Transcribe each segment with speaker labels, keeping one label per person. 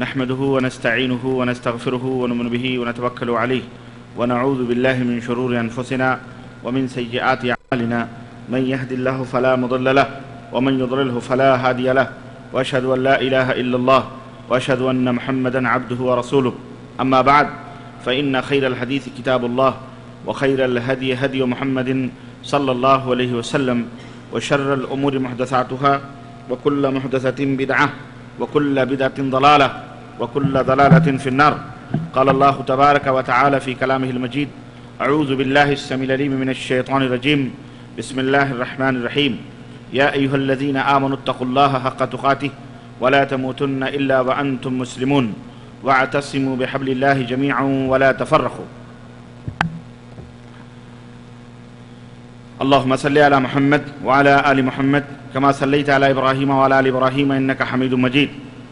Speaker 1: نحمده ونستعينه ونستغفره ونؤمن به ونتوكل عليه ونعوذ بالله من شرور أنفسنا ومن سيئات أعمالنا من يهد الله فلا مضل له ومن يضلله فلا هادي له وأشهد أن لا إله إلا الله وأشهد أن محمدا عبده ورسوله أما بعد فإن خير الحديث كتاب الله وخير الهدي هدي محمد صلى الله عليه وسلم وشر الأمور محدثاتها وكل محدثة بدعة وكل بدعة ضلالة وكل ضلالة في النار. قال الله تبارك وتعالى في كلامه المجيد: أعوذ بالله السميع العليم من الشيطان الرجيم بسم الله الرحمن الرحيم. يا أيها الذين آمنوا اتقوا الله حق تقاته ولا تموتن إلا وأنتم مسلمون واعتصموا بحبل الله جميعا ولا تفرقوا. اللهم صل على محمد وعلى آل محمد كما صليت على إبراهيم وعلى آل إبراهيم إنك حميد مجيد.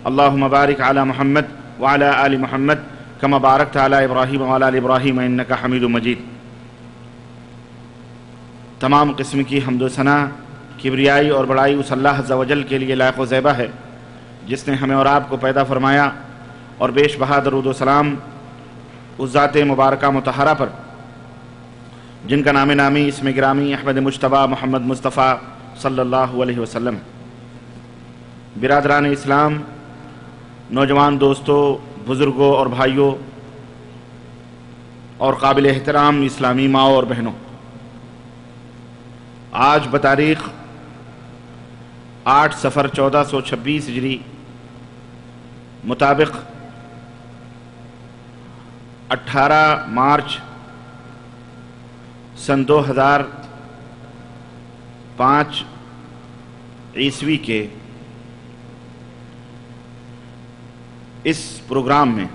Speaker 1: اللهم بارك على محمد وعلى آل محمد كما باركت على إبراهيم وعلى آل إبراهيم إنك حميد مجيد. تمام قسم کی حمد و ثنا، کبریائی اور بڑائی اس اللہ عز و جل کے لیے لائق و زیبہ ہے جس نے ہمیں اور آپ کو پیدا فرمایا، اور بیش بہا درود و سلام اس ذات مبارکہ مطہرہ پر جن کا نام نامی اسم گرامی احمد مجتبیٰ محمد مصطفیٰ صلی اللہ علیہ وسلم. برادران اسلام، نوجوان دوستوں، بزرگوں اور بھائیوں اور قابل احترام اسلامی ماؤں اور بہنوں، آج بتاریخ 8 صفر 1426 ہجری مطابق 18 مارچ سن 2005 عیسوی کے اس پروگرام میں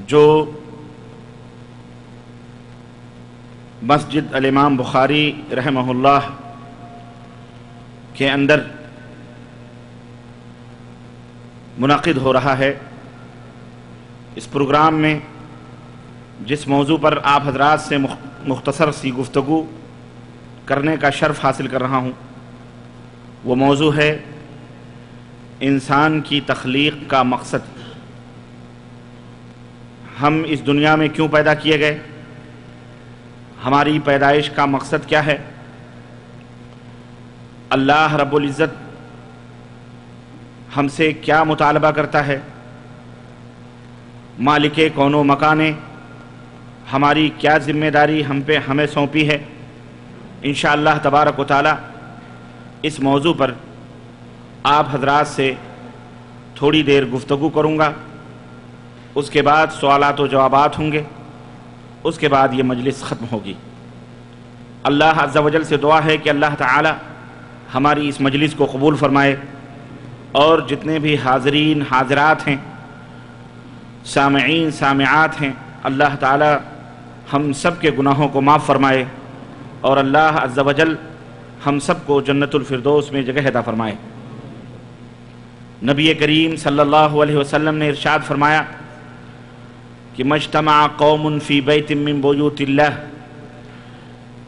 Speaker 1: جو مسجد الامام بخاری رحمہ اللہ کے اندر منعقد ہو رہا ہے، اس پروگرام میں جس موضوع پر آپ حضرات سے مختصر سی گفتگو کرنے کا شرف حاصل کر رہا ہوں، وہ موضوع ہے انسان کی تخلیق کا مقصد. ہم اس دنیا میں کیوں پیدا کیے گئے؟ ہماری پیدائش کا مقصد کیا ہے؟ اللہ رب العزت ہم سے کیا مطالبہ کرتا ہے؟ مالک کون و مکان ہماری کیا ذمہ داری ہمیں سونپی ہے؟ انشاءاللہ تبارک و تعالی اس موضوع پر آپ حضرات سے تھوڑی دیر گفتگو کروں گا، اس کے بعد سوالات و جوابات ہوں گے، اس کے بعد یہ مجلس ختم ہوگی. اللہ عز و جل سے دعا ہے کہ اللہ تعالی ہماری اس مجلس کو قبول فرمائے، اور جتنے بھی حاضرین حاضرات ہیں، سامعین سامعات ہیں، اللہ تعالی ہم سب کے گناہوں کو معاف فرمائے، اور اللہ عز و جل ہم سب کو جنت الفردوس میں جگہ عطا فرمائے. نبی کریم صلی اللہ علیہ وسلم نے ارشاد فرمایا کہ مجتمع قوم فی بیت من بیوت اللہ،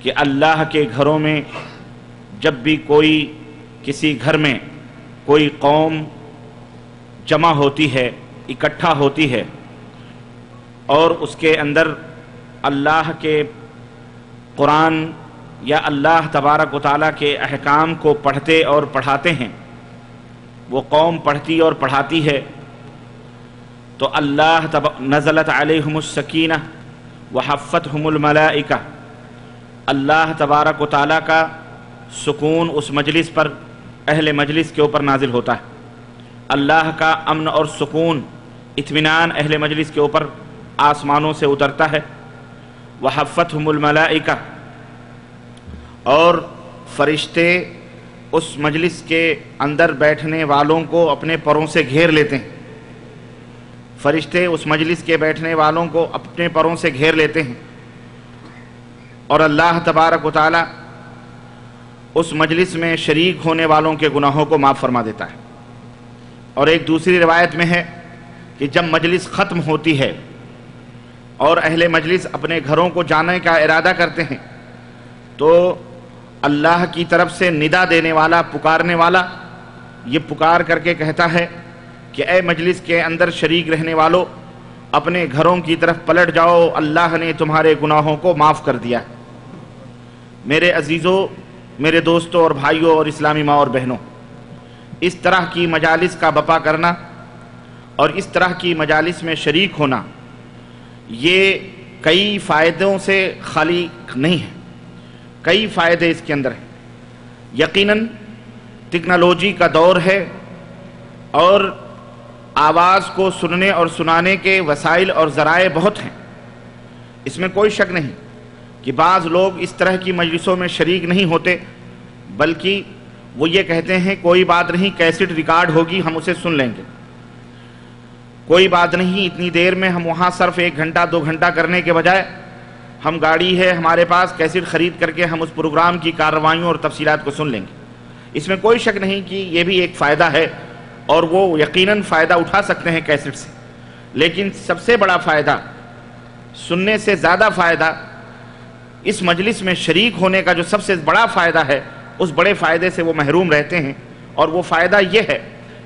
Speaker 1: کہ اللہ کے گھروں میں جب بھی کسی گھر میں کوئی قوم جمع ہوتی ہے، اکٹھا ہوتی ہے، اور اس کے اندر اللہ کے قرآن یا اللہ تبارک و تعالیٰ کے احکام کو پڑھتے اور پڑھاتے ہیں، وہ قوم پڑھتی اور پڑھاتی ہے، تو اللہ نزلت علیہم السکینہ وحفتہم الملائکہ، اللہ تبارک و تعالیٰ کا سکون اس مجلس پر، اہل مجلس کے اوپر نازل ہوتا ہے. اللہ کا امن اور سکون، اطمینان اہل مجلس کے اوپر آسمانوں سے اترتا ہے. وحفتہم الملائکہ، اور فرشتے اس مجلس کے اندر بیٹھنے والوں کو اپنے پروں سے گھیر لیتے ہیں. فرشتے اس مجلس کے بیٹھنے والوں کو اپنے پروں سے گھیر لیتے ہیں، اور اللہ تبارک و تعالی اس مجلس میں شریک ہونے والوں کے گناہوں کو معاف فرما دیتا ہے. اور ایک دوسری روایت میں ہے کہ جب مجلس ختم ہوتی ہے اور اہل مجلس اپنے گھروں کو جانے کا ارادہ کرتے ہیں، تو اللہ کی طرف سے ندا دینے والا، پکارنے والا، یہ پکار کر کے کہتا ہے کہ اے مجلس کے اندر شریک رہنے والوں، اپنے گھروں کی طرف پلٹ جاؤ، اللہ نے تمہارے گناہوں کو معاف کر دیا۔ میرے عزیزوں، میرے دوستوں اور بھائیوں اور اسلامی ماں اور بہنوں، اس طرح کی مجالس کا بپا کرنا اور اس طرح کی مجالس میں شریک ہونا یہ کئی فائدوں سے خالی نہیں ہے، کئی فائدے اس کے اندر ہیں۔ یقیناً ٹیکنالوجی کا دور ہے اور آواز کو سننے اور سنانے کے وسائل اور ذرائع بہت ہیں، اس میں کوئی شک نہیں کہ بعض لوگ اس طرح کی مجلسوں میں شریک نہیں ہوتے، بلکہ وہ یہ کہتے ہیں کوئی بات نہیں، کیسٹ ریکارڈ ہوگی ہم اسے سن لیں گے، کوئی بات نہیں، اتنی دیر میں ہم وہاں صرف 1 گھنٹہ 2 گھنٹہ کرنے کے بجائے ہم گاڑی ہے ہمارے پاس، کیسٹ خرید کر کے ہم اس پروگرام کی کارروائیوں اور تفصیلات کو سن لیں گے۔ اس میں کوئی شک نہیں کہ یہ بھی ایک فائدہ ہے اور وہ یقیناً فائدہ اٹھا سکتے ہیں کیسٹ سے، لیکن سب سے بڑا فائدہ، سننے سے زیادہ فائدہ، اس مجلس میں شریک ہونے کا جو سب سے بڑا فائدہ ہے، اس بڑے فائدے سے وہ محروم رہتے ہیں، اور وہ فائدہ یہ ہے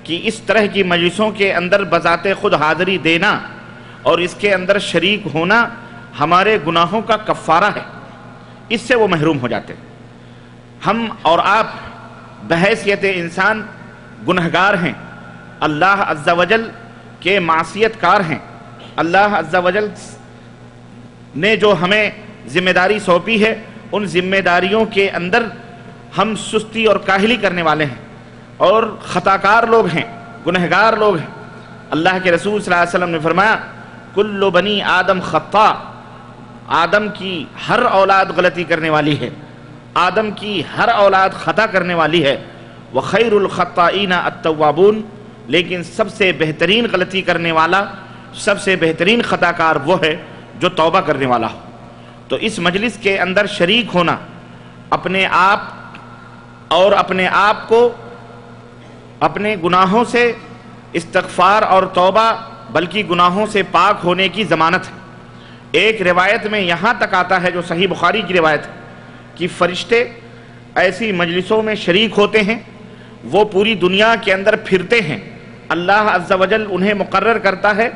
Speaker 1: کہ اس طرح کی مجلسوں کے اندر بذات خود حاضری دینا اور اس کے اندر شریک ہونا ہمارے گناہوں کا کفارہ ہے، اس سے وہ محروم ہو جاتے ہیں۔ ہم اور آپ بحیثیت انسان گنہگار ہیں، اللہ عز و جل کے معصیت کار ہیں، اللہ عز و جل نے جو ہمیں ذمہ داری سونپی ہے، ان ذمہ داریوں کے اندر ہم سستی اور کاہلی کرنے والے ہیں اور خطاکار لوگ ہیں، گنہگار لوگ ہیں۔ اللہ کے رسول صلی اللہ علیہ وسلم نے فرمایا کل بنی آدم خطا، آدم کی ہر اولاد غلطی کرنے والی ہے، آدم کی ہر اولاد خطا کرنے والی ہے، وخیر الخطائین التوابون، لیکن سب سے بہترین غلطی کرنے والا، سب سے بہترین خطا کار وہ ہے جو توبہ کرنے والا ہو۔ تو اس مجلس کے اندر شریک ہونا اپنے آپ کو اپنے گناہوں سے استغفار اور توبہ بلکہ گناہوں سے پاک ہونے کی ضمانت ہے۔ ایک روایت میں یہاں تک آتا ہے جو صحیح بخاری کی روایت ہے کہ فرشتے ایسی مجلسوں میں شریک ہوتے ہیں، وہ پوری دنیا کے اندر پھرتے ہیں، اللہ عز و جل انہیں مقرر کرتا ہے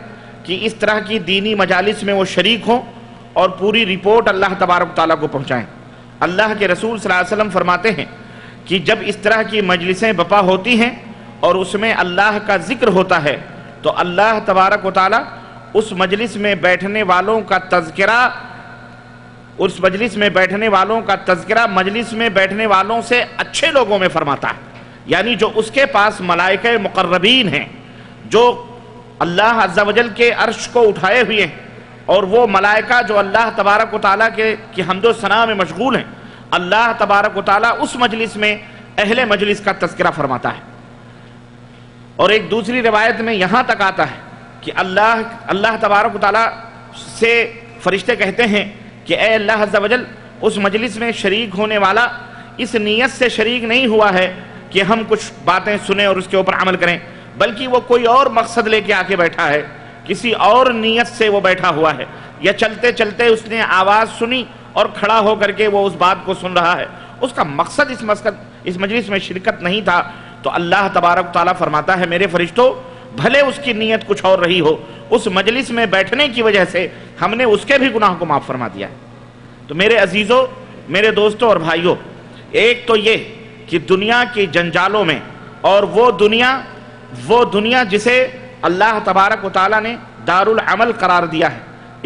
Speaker 1: کہ اس طرح کی دینی مجالس میں وہ شریک ہوں اور پوری رپورٹ اللہ تبارک و تعالیٰ کو پہنچائیں۔ اللہ کے رسول صلی اللہ علیہ وسلم فرماتے ہیں کہ جب اس طرح کی مجلسیں بپا ہوتی ہیں اور اس میں اللہ کا ذکر ہوتا ہے تو اللہ تبارک و تعالیٰ اس مجلس میں بیٹھنے والوں کا تذکرہ، اس مجلس میں بیٹھنے والوں کا تذکرہ مجلس میں بیٹھنے والوں سے اچھے لوگوں میں فرماتا ہے، یعنی جو اس کے پاس ملائکہ مقربین ہیں، جو اللہ عز و جل کے عرش کو اٹھائے ہوئے ہیں، اور وہ ملائکہ جو اللہ تبارک و تعالیٰ کی حمد و ثنا میں مشغول ہیں، اللہ تبارک و تعالیٰ اس مجلس میں اہل مجلس کا تذکرہ فرماتا ہے۔ اور ایک دوسری روایت میں یہاں تک آتا ہے کہ اللہ تبارک و تعالیٰ سے فرشتے کہتے ہیں کہ اے اللہ عز و جل، اس مجلس میں شریک ہونے والا اس نیت سے شریک نہیں ہوا ہے کہ ہم کچھ باتیں سنیں اور اس کے اوپر عمل کریں، بلکہ وہ کوئی اور مقصد لے کے آ کے بیٹھا ہے، کسی اور نیت سے وہ بیٹھا ہوا ہے، یا چلتے چلتے اس نے آواز سنی اور کھڑا ہو کر کے وہ اس بات کو سن رہا ہے، اس کا مقصد اس مجلس میں شرکت نہیں تھا، تو اللہ تبارک تعالیٰ فرماتا ہے میرے فرشتوں، بھلے اس کی نیت کچھ اور رہی ہو، اس مجلس میں بیٹھنے کی وجہ سے ہم نے اس کے بھی گناہ کو معاف فرما دیا ہے۔ تو میرے عزیزوں، میرے دوستوں اور بھائیوں، ایک تو یہ کہ دنیا کی جنجالوں میں، اور وہ دنیا جسے اللہ تبارک و تعالیٰ نے دارالعمل قرار دیا ہے،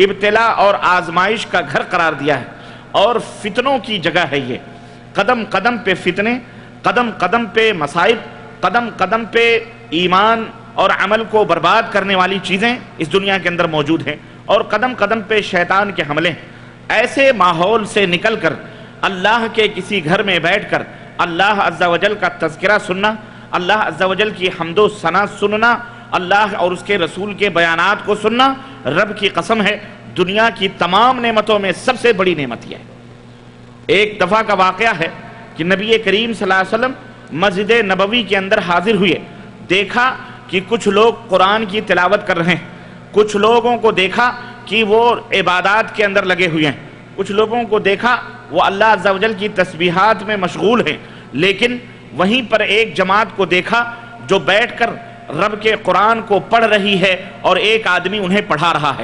Speaker 1: ابتلاء اور آزمائش کا گھر قرار دیا ہے، اور فتنوں کی جگہ ہے یہ، قدم قدم پہ فتنے، قدم قدم پہ مصائب، قدم قدم پہ ایمان اور عمل کو برباد کرنے والی چیزیں اس دنیا کے اندر موجود ہیں، اور قدم قدم پہ شیطان کے حملے ہیں۔ ایسے ماحول سے نکل کر اللہ کے کسی گھر میں بیٹھ کر اللہ عز و جل کا تذکرہ سننا، اللہ عز و جل کی حمد و ثنا سننا، اللہ اور اس کے رسول کے بیانات کو سننا، رب کی قسم ہے دنیا کی تمام نعمتوں میں سب سے بڑی نعمت یہ ہے۔ ایک دفعہ کا واقعہ ہے کہ نبی کریم صلی اللہ علیہ وسلم مسجد نبوی کے اندر حاضر ہوئے، دیکھا کہ کچھ لوگ قرآن کی تلاوت کر رہے ہیں، کچھ لوگوں کو دیکھا کہ وہ عبادات کے اندر لگے ہوئے ہیں، کچھ لوگوں کو دیکھا وہ اللہ عز و جل کی تسبیحات میں مشغول ہیں، لیکن وہیں پر ایک جماعت کو دیکھا جو بیٹھ کر رب کے قرآن کو پڑھ رہی ہے اور ایک آدمی انہیں پڑھا رہا ہے،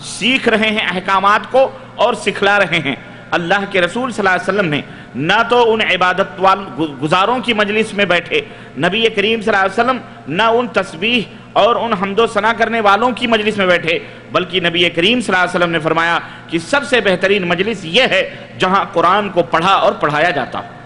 Speaker 1: سیکھ رہے ہیں احکامات کو اور سکھلا رہے ہیں۔ اللہ کے رسول صلی اللہ علیہ وسلم نے نہ تو ان عبادت گزاروں کی مجلس میں بیٹھے، نبی کریم صلی اللہ علیہ وسلم نہ ان تسبیح اور ان حمد و ثنا کرنے والوں کی مجلس میں بیٹھے، بلکہ نبی کریم صلی اللہ علیہ وسلم نے فرمایا کہ سب سے بہترین مجلس یہ ہے جہاں قرآن کو پڑھا اور پڑھایا جاتا ہو،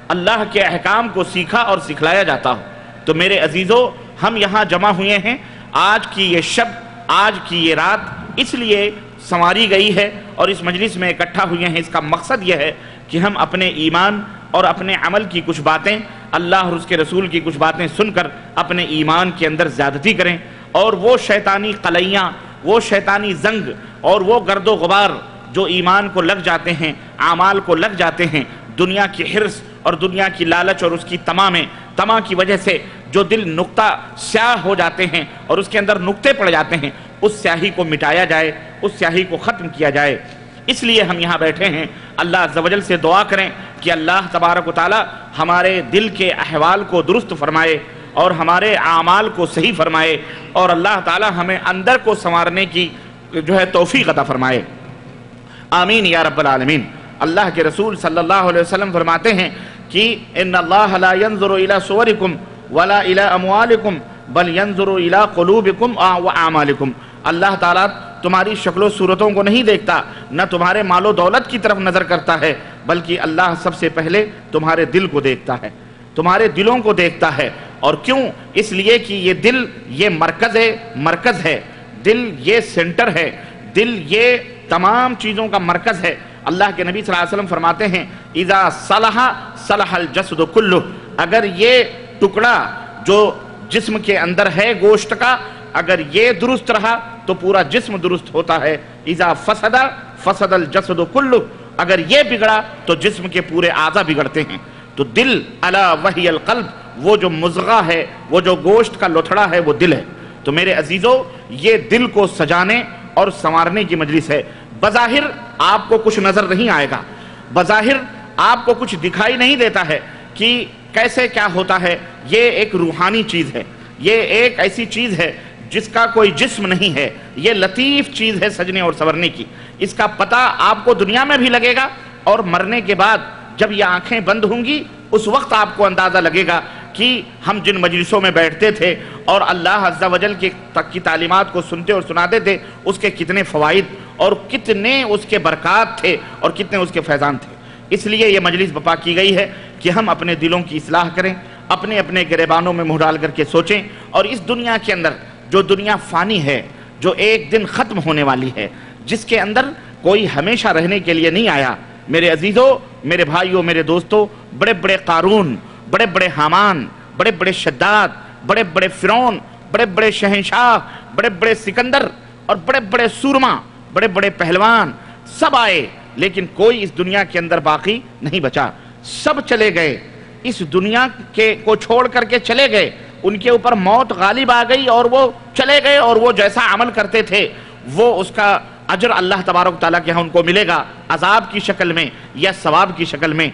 Speaker 1: اللہ کے احکام کو سیکھا اور سکھلایا جاتا ہو۔ تو میرے عزیزو، ہم یہاں جمع ہوئے ہیں، آج کی یہ شب، آج کی یہ رات اس لیے سنواری گئی ہے اور اس مجلس میں اکٹھا ہوئے ہیں، اس کا مقصد یہ ہے کہ ہم اپنے ایمان اور اپنے عمل کی کچھ باتیں، اللہ اور اس کے رسول کی کچھ باتیں سن کر اپنے ایمان کے اندر زیادتی کریں، اور وہ شیطانی قلیاں، وہ شیطانی زنگ اور وہ گرد و غبار جو ایمان کو لگ جاتے ہیں، اعمال کو لگ جاتے ہیں، دنیا کی حرص اور دنیا کی لالچ اور اس کی تما کی وجہ سے جو دل نقطہ سیاہ ہو جاتے ہیں اور اس کے اندر نقطے پڑ جاتے ہیں، اس سیاہی کو مٹایا جائے، اس سیاہی کو ختم کیا جائے۔ اس لیے ہم یہاں بیٹھے ہیں، اللہ عز و جل سے دعا کریں کہ اللہ تبارک و تعالی ہمارے دل کے احوال کو درست فرمائے اور ہمارے اعمال کو صحیح فرمائے، اور اللہ تعالی ہمیں اندر کو سنوارنے کی توفیق عطا فرمائے، آمین یا رب العالمین۔ اللہ کے رسول صلی اللہ علیہ وسلم فرماتے ہیں کہ ان اللہ لا ينظر الى صورکم ولا الى اموالکم بل ينظر الى قلوبکم واعمالکم۔ اللہ تعالیٰ تمہاری شکل و صورتوں کو نہیں دیکھتا، نہ تمہارے مال و دولت کی طرف نظر کرتا ہے، بلکہ اللہ سب سے پہلے تمہارے دل کو دیکھتا ہے، تمہارے دلوں کو دیکھتا ہے۔ اور کیوں؟ اس لیے کہ یہ دل یہ مرکز ہے، دل یہ سینٹر ہے، دل یہ تمام چیزوں کا مرکز ہے۔ اللہ کے نبی صلی اللہ علیہ وسلم فرماتے ہیں اذا صلح صلح الجسد کلہ، اگر یہ ٹکڑا جو جسم کے اندر ہے گوشت کا، اگر یہ درست رہا تو پورا جسم درست ہوتا ہے۔ اذا فسد فسد الجسد کلہ، اگر یہ بگڑا تو جسم کے پورے اعضاء بگڑتے ہیں۔ تو دل الا وہی القلب، وہ جو مضغہ ہے، وہ جو گوشت کا لتھڑا ہے، وہ دل ہے۔ تو میرے عزیزو، یہ دل کو سجانے اور سنوارنے کی مجلس ہے۔ بظاہر آپ کو کچھ نظر نہیں آئے گا، بظاہر آپ کو کچھ دکھائی نہیں دیتا ہے کہ کیسے کیا ہوتا ہے۔ یہ ایک روحانی چیز ہے، یہ ایک ایسی چیز ہے جس کا کوئی جسم نہیں ہے، یہ لطیف چیز ہے سجنے اور سنورنے کی۔ اس کا پتہ آپ کو دنیا میں بھی لگے گا، اور مرنے کے بعد جب یہ آنکھیں بند ہوں گی اس وقت آپ کو اندازہ لگے گا کہ ہم جن مجلسوں میں بیٹھتے تھے اور اللہ عز و جل کی تعلیمات کو سنتے اور سناتے تھے، اس کے کتنے فوائد اور کتنے اس کے برکات تھے اور کتنے اس کے فیضان تھے۔ اس لیے یہ مجلس بپا کی گئی ہے کہ ہم اپنے دلوں کی اصلاح کریں، اپنے اپنے گریبانوں میں منہ ڈال کر کے سوچیں، اور اس دنیا کے اندر جو دنیا فانی ہے، جو ایک دن ختم ہونے والی ہے، جس کے اندر کوئی ہمیشہ رہنے کے لیے نہیں آیا۔ میرے عزیزوں، میرے بھائیوں، میرے دوستوں، بڑے بڑے قارون، بڑے بڑے حامان، بڑے بڑے شداد، بڑے بڑے فرعون، بڑے بڑے شہنشاہ، بڑے بڑے سکندر اور بڑے بڑے سورما، بڑے بڑے پہلوان، سب آئے، لیکن کوئی اس دنیا کے اندر باقی نہیں بچا۔ سب چلے گئے، اس دنیا کو چھوڑ کر کے چلے گئے، ان کے اوپر موت غالب آ گئی اور وہ چلے گئے، اور وہ جیسا عمل کرتے تھے وہ اس کا اجر اللہ تبارک تعالیٰ کے ہاں ان کو ملے گا، عذاب کی شکل میں یا ثواب کی شکل میں،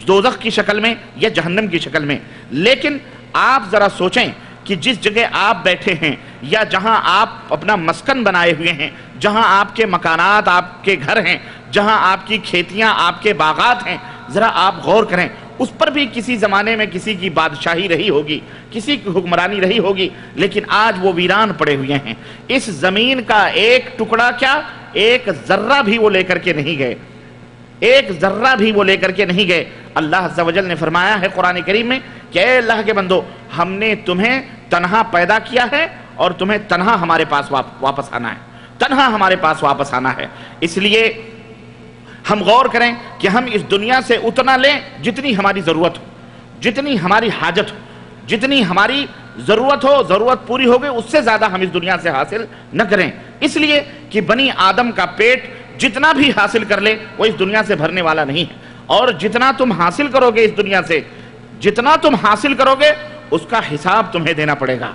Speaker 1: دوزخ کی شکل میں یا جہنم کی شکل میں۔ لیکن آپ ذرا سوچیں کہ جس جگہ آپ بیٹھے ہیں یا جہاں آپ اپنا مسکن بنائے ہوئے ہیں، جہاں آپ کے مکانات، آپ کے گھر ہیں، جہاں آپ کی کھیتیاں، آپ کے باغات ہیں، ذرا آپ غور کریں، اس پر بھی کسی زمانے میں کسی کی بادشاہی رہی ہوگی، کسی کی حکمرانی رہی ہوگی، لیکن آج وہ ویران پڑے ہوئے ہیں۔ اس زمین کا ایک ٹکڑا کیا، ایک ذرہ بھی وہ لے کر کے نہیں گئے، ایک ذرہ بھی وہ لے کر کے نہیں گئے۔ اللہ عز و جل نے فرمایا ہے قرآن کریم میں کہ اے اللہ کے بندو، ہم نے تمہیں تنہا پیدا کیا ہے اور تمہیں تنہا ہمارے پاس واپس آنا ہے، تنہا ہمارے پاس واپس آنا ہے۔ اس لیے ہم غور کریں کہ ہم اس دنیا سے اتنا لیں جتنی ہماری ضرورت ہو، جتنی ہماری حاجت ہو، جتنی ہماری ضرورت ہو، ضرورت پوری ہو گئی، اس سے زیادہ ہم اس دنیا سے حاصل نہ کریں۔ اس لیے کہ بنی آدم کا پیٹ جتنا بھی حاصل کر لے وہ اس دنیا سے بھرنے والا نہیں ہے، اور جتنا تم حاصل کرو گے اس دنیا سے، جتنا تم حاصل کرو گے اس کا حساب تمہیں دینا پڑے گا،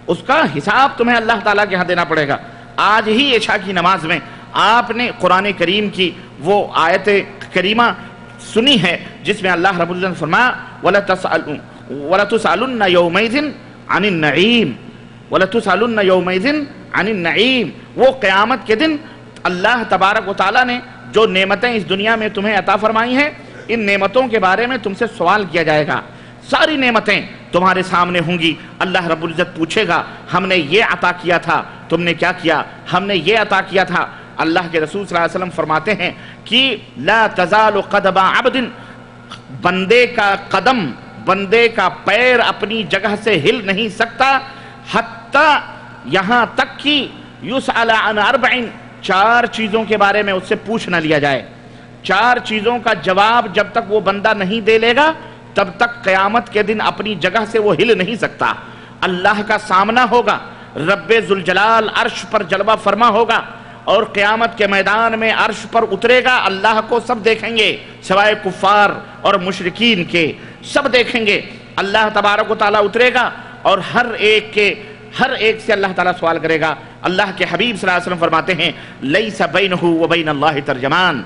Speaker 1: اس کا حساب تمہیں اللہ تعالیٰ کے ہاں دینا پڑے گا۔ آج ہی عشاء کی نماز میں آپ نے قرآن کریم کی وہ آیت کریمہ سنی ہے جس میں اللہ رب العزت نے فرمایا وَلَتُسْأَلُنَّ يَوْمَئِذٍ عَنِ النَّعِيمِ، وَلَتُسْأَلُنَّ يَوْمَئِذٍ عَنِ النَّعِيمِ، وہ قیامت کے دن اللہ تبارک و تعالیٰ نے جو نعمتیں اس دنیا میں تمہیں عطا فرمائی ہیں، ان نعمتوں کے بارے میں تم سے سوال کیا جائے گا. ساری نعمتیں تمہارے سامنے ہوں گی. اللہ رب العزت پوچھے گا ہم نے یہ عطا کیا تھا، تم نے کیا کیا؟ ہم نے یہ عطا کیا تھا. اللہ کے رسول صلی اللہ علیہ وسلم فرماتے ہیں کہ لا تزال قدم عبد، بندے کا قدم، بندے کا پیر اپنی جگہ سے ہل نہیں سکتا حتی، یہاں تک کہ یسأل عن 4، 4 چیزوں کے بارے میں اس سے پوچھ نہ لیا جائے. 4 چیزوں کا جواب جب تک وہ بندہ نہیں دے لے گا تب تک قیامت کے دن اپنی جگہ سے وہ ہل نہیں سکتا. اللہ کا سامنا ہوگا، رب ذوالجلال عرش پر جلوہ فرما ہوگا، اور قیامت کے میدان میں عرش پر اترے گا. اللہ کو سب دیکھیں گے سوائے کفار اور مشرکین کے، سب دیکھیں گے. اللہ تبارک و تعالیٰ اترے گا اور ہر ایک سے اللہ تعالیٰ سوال کرے گا. اللہ کے حبیب صلی اللہ علیہ وسلم فرماتے ہیں لیس بینہ و بین اللہ ترجمان،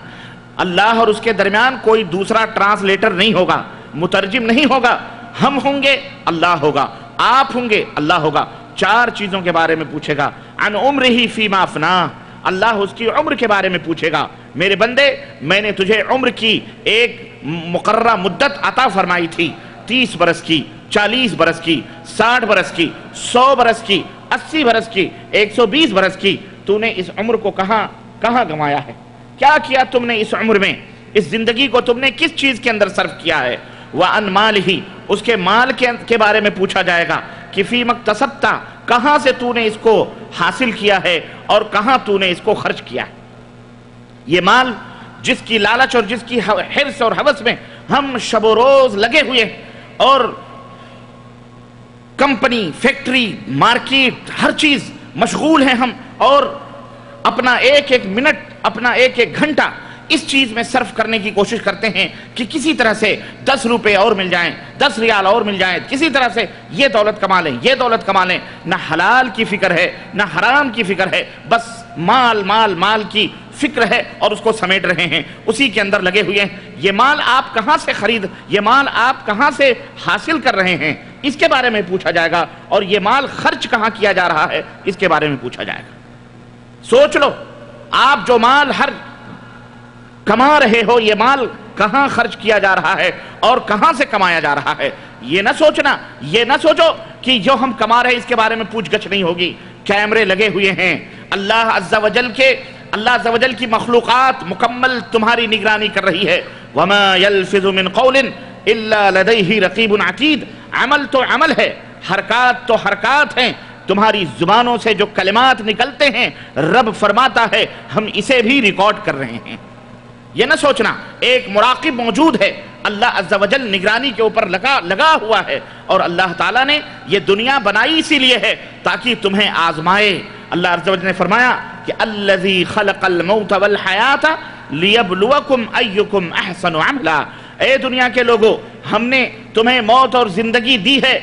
Speaker 1: اللہ اور اس کے درمیان کوئی دوسرا ٹرانسلیٹر نہیں ہوگا، مترجم نہیں ہوگا. ہم ہوں گے، اللہ ہوگا، آپ ہوں گے، اللہ ہوگا. 4 چیزوں کے بارے میں پوچھے گا. عن عمرہ فیما افناہ، اللہ اس کی عمر کے بارے میں پوچھے گا. میرے بندے، میں نے تجھے عمر کی ایک مقررہ مدت عطا فرمائی تھی، 30 برس کی، 40 برس کی، 60 برس کی، 100 برس کی، 80 برس کی، 120 برس کی. تو نے اس عمر کو کہاں گنوایا ہے؟ کیا کیا تم نے اس عمر میں؟ اس زندگی کو تم نے کس چیز کے اندر صرف کیا ہے؟ وَعَنْ مَالِهِ، اس کے مال کے بارے میں پوچھا جائے گا کہ فِيمَ اكْتَسَبْتَ، کہاں سے تو نے اس کو حاصل کیا ہے اور کہاں تو نے اس کو خرچ کیا ہے. یہ مال جس کی لالچ اور جس کی حرص اور ہوس میں ہم شب و روز لگے ہوئے ہیں، اور کمپنی، فیکٹری، مارکیٹ، ہر چیز مشغول ہیں ہم، اور اپنا ایک منٹ، اپنا ایک گھنٹہ اس چیز میں صرف کرنے کی کوشش کرتے ہیں کہ کسی طرح سے 10 روپے اور مل جائیں، 10 ریال اور مل جائیں، کسی طرح سے یہ دولت کما لیں، یہ دولت کما لیں. نہ حلال کی فکر ہے، نہ حرام کی فکر ہے، بس مال کی فکر ہے اور اس کو سمیٹ رہے ہیں، اسی کے اندر لگے ہوئے ہیں. یہ مال آپ کہاں سے یہ مال آپ کہاں سے حاصل کر رہے ہیں، اس کے بارے میں پوچھا جائے گا. اور یہ مال خرچ کہاں کیا جا رہا ہے، اس کے بارے میں پوچھا جائے گا. سوچ لو، آپ جو مال کما رہے ہو، یہ مال کہاں خرچ کیا جا رہا ہے اور کہاں سے کمایا جا رہا ہے. یہ نہ سوچو کہ جو ہم کما رہے ہیں اس کے بارے میں پوچھ گچھ نہیں ہوگی. کیمرے لگے ہوئے ہیں، اللہ عز و جل کی مخلوقات مکمل تمہاری نگرانی کر رہی ہے. وَمَا يَلْفِظُ مِنْ قَوْلٍ إِلَّا لَدَيْهِ رَقِيبٌ عَتِيدٌ، عمل تو عمل ہے، حرکات تو حرکات ہیں. تمہاری زبانوں سے جو کلمات نکلتے ہیں رب فرماتا ہے ہم اسے بھی ریکارڈ کر رہے ہیں. یہ نہ سوچنا، ایک مراقب موجود ہے، اللہ عز و جل نگرانی کے اوپر لگا ہوا ہے. اور اللہ تعالیٰ نے یہ دنیا بنائی اسی لیے ہے تاکہ تمہیں آزمائے. اللہ عز و جل نے فرمایا کہ الذی خلق الموت والحیات لیبلوکم ایکم احسن عملا. اے دنیا کے لوگو، ہم نے تمہیں موت اور زندگی دی ہے.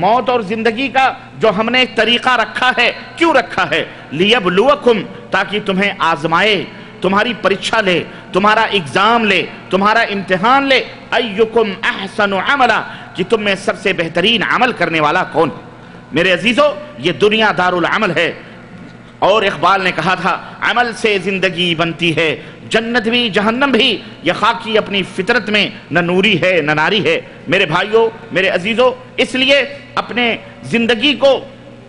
Speaker 1: موت اور زندگی کا جو ہم نے ایک طریقہ رکھا ہے، کیوں رکھا ہے؟ لیبلوکم، تاکہ تمہیں آزمائے، تمہاری پریچھا لے، تمہارا ایگزام لے، تمہارا امتحان لے. ایکم احسن عملا، کہ تم میں سب سے بہترین عمل کرنے والا کون ہے. میرے عزیزو، یہ دنیا دار العمل ہے. اور اقبال نے کہا تھا عمل سے زندگی بنتی ہے، جنت بھی جہنم بھی. یہ خاکی اپنی فطرت میں نہ نوری ہے نہ ناری ہے. میرے بھائیوں، میرے عزیزو، اس لیے اپنے زندگی کو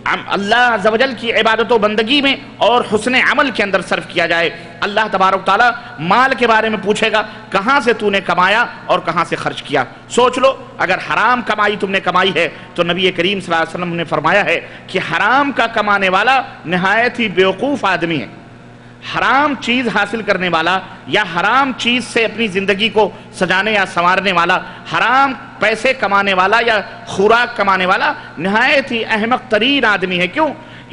Speaker 1: اللہ عز و جل کی عبادت و بندگی میں اور حسن عمل کے اندر صرف کیا جائے. اللہ تبارک تعالیٰ مال کے بارے میں پوچھے گا کہاں سے تو نے کمایا اور کہاں سے خرچ کیا. سوچ لو، اگر حرام کمائی تم نے کمائی ہے تو نبی کریم صلی اللہ علیہ وسلم نے فرمایا ہے کہ حرام کا کمانے والا نہایت ہی بیوقوف آدمی ہے. حرام چیز حاصل کرنے والا یا حرام چیز سے اپنی زندگی کو سجانے یا سنوارنے والا، حرام پیسے کمانے والا یا خوراک کمانے والا نہایت ہی احمق ترین آدمی ہے. کیوں؟